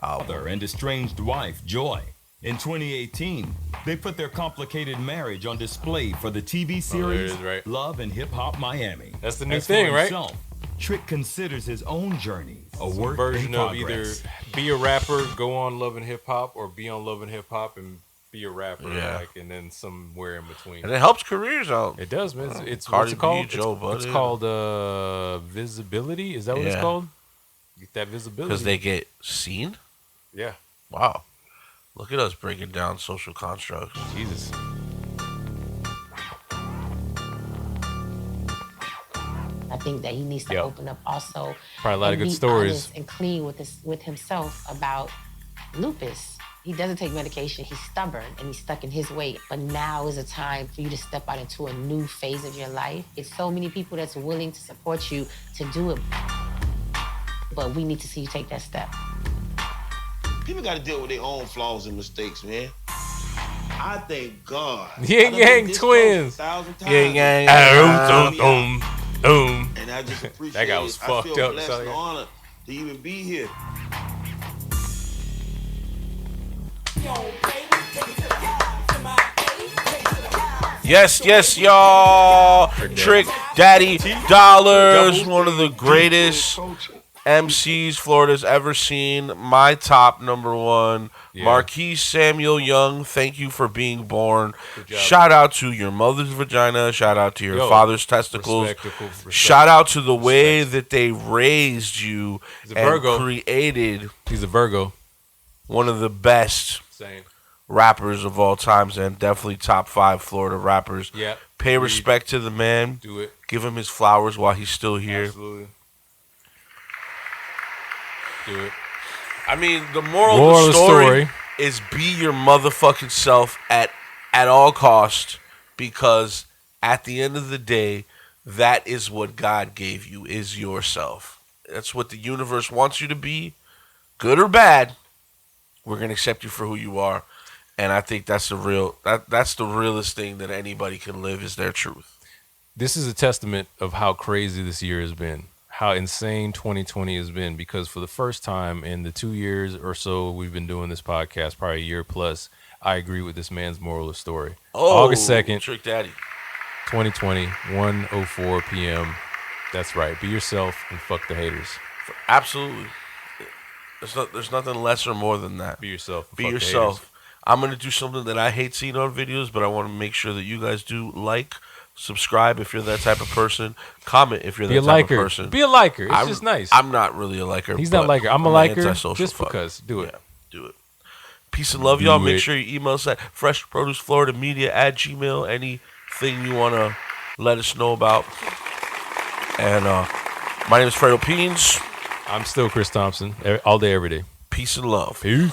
father and estranged wife, Joy. In 2018, they put their complicated marriage on display for the TV series Love and Hip Hop Miami. That's the new As thing, for right? himself, Trick considers his own journey a Some work version in of progress. either be a rapper, go on Love and Hip Hop, or be on Love and Hip Hop and be a rapper, Yeah. like, and then somewhere in between. And it helps careers out. It does, man. It's Cardi what's it called? B, Joe It's Budden. called visibility. Is that what it's Yeah. called? Get that visibility. Because they get seen? Yeah. Wow. Look at us breaking down social constructs. Jesus. I think that he needs to open up also. Probably a lot of and good be stories. honest and clean with himself about lupus. He doesn't take medication. He's stubborn and he's stuck in his way. But now is a time for you to step out into a new phase of your life. It's so many people that's willing to support you to do it. But we need to see you take that step. People got to deal with their own flaws and mistakes, man. I thank God. Yin Yang Twins. Yin Yang. And I just appreciate That guy was it. I fucked feel up. blessed So, and honored to even be here. Yes, y'all. Trick Daddy Dollars, one of the greatest MCs Florida's ever seen. My top number one. Yeah. Marquise Samuel Young, thank you for being born. Good job. Shout out to your mother's vagina. Shout out to your Yo, father's testicles. Shout out to the way that they raised you He's a and Virgo. created. He's a Virgo. One of the best Same. rappers of all times, and definitely top 5 Florida rappers. Yeah. Pay respect to the man. Do it. Give him his flowers while he's still here. Absolutely. Do it. I mean, the moral of the story is be your motherfucking self at all cost, because at the end of the day, that is what God gave you, is yourself. That's what the universe wants you to be, good or bad. We're going to accept you for who you are. And I think that's the realest thing that anybody can live, is their truth. This is a testament of how crazy this year has been, how insane 2020 has been, because for the first time in the 2 years or so we've been doing this podcast, probably a year plus, I agree with this man's moral of story. August 2nd, Trick Daddy. 2020, 1:04 p.m. That's right. Be yourself and fuck the haters. Absolutely. There's nothing less or more than that. Be yourself. Be Fuck the yourself. haters. I'm going to do something that I hate seeing on videos, but I want to make sure that you guys do. Like, subscribe if you're that type of person. Comment if you're Be that a type liker. of person. Be a liker. It's just nice. I'm not really a liker. He's not a but liker. I'm a an liker antisocial just fuck. because. Do it. Yeah, do it. Peace and love, Do y'all. Make it. sure you email us at freshproducefloridamedia@gmail. Anything you want to let us know about. And my name is Fredo Peens. I'm still Chris Thompson. All day, every day. Peace and love. Peace.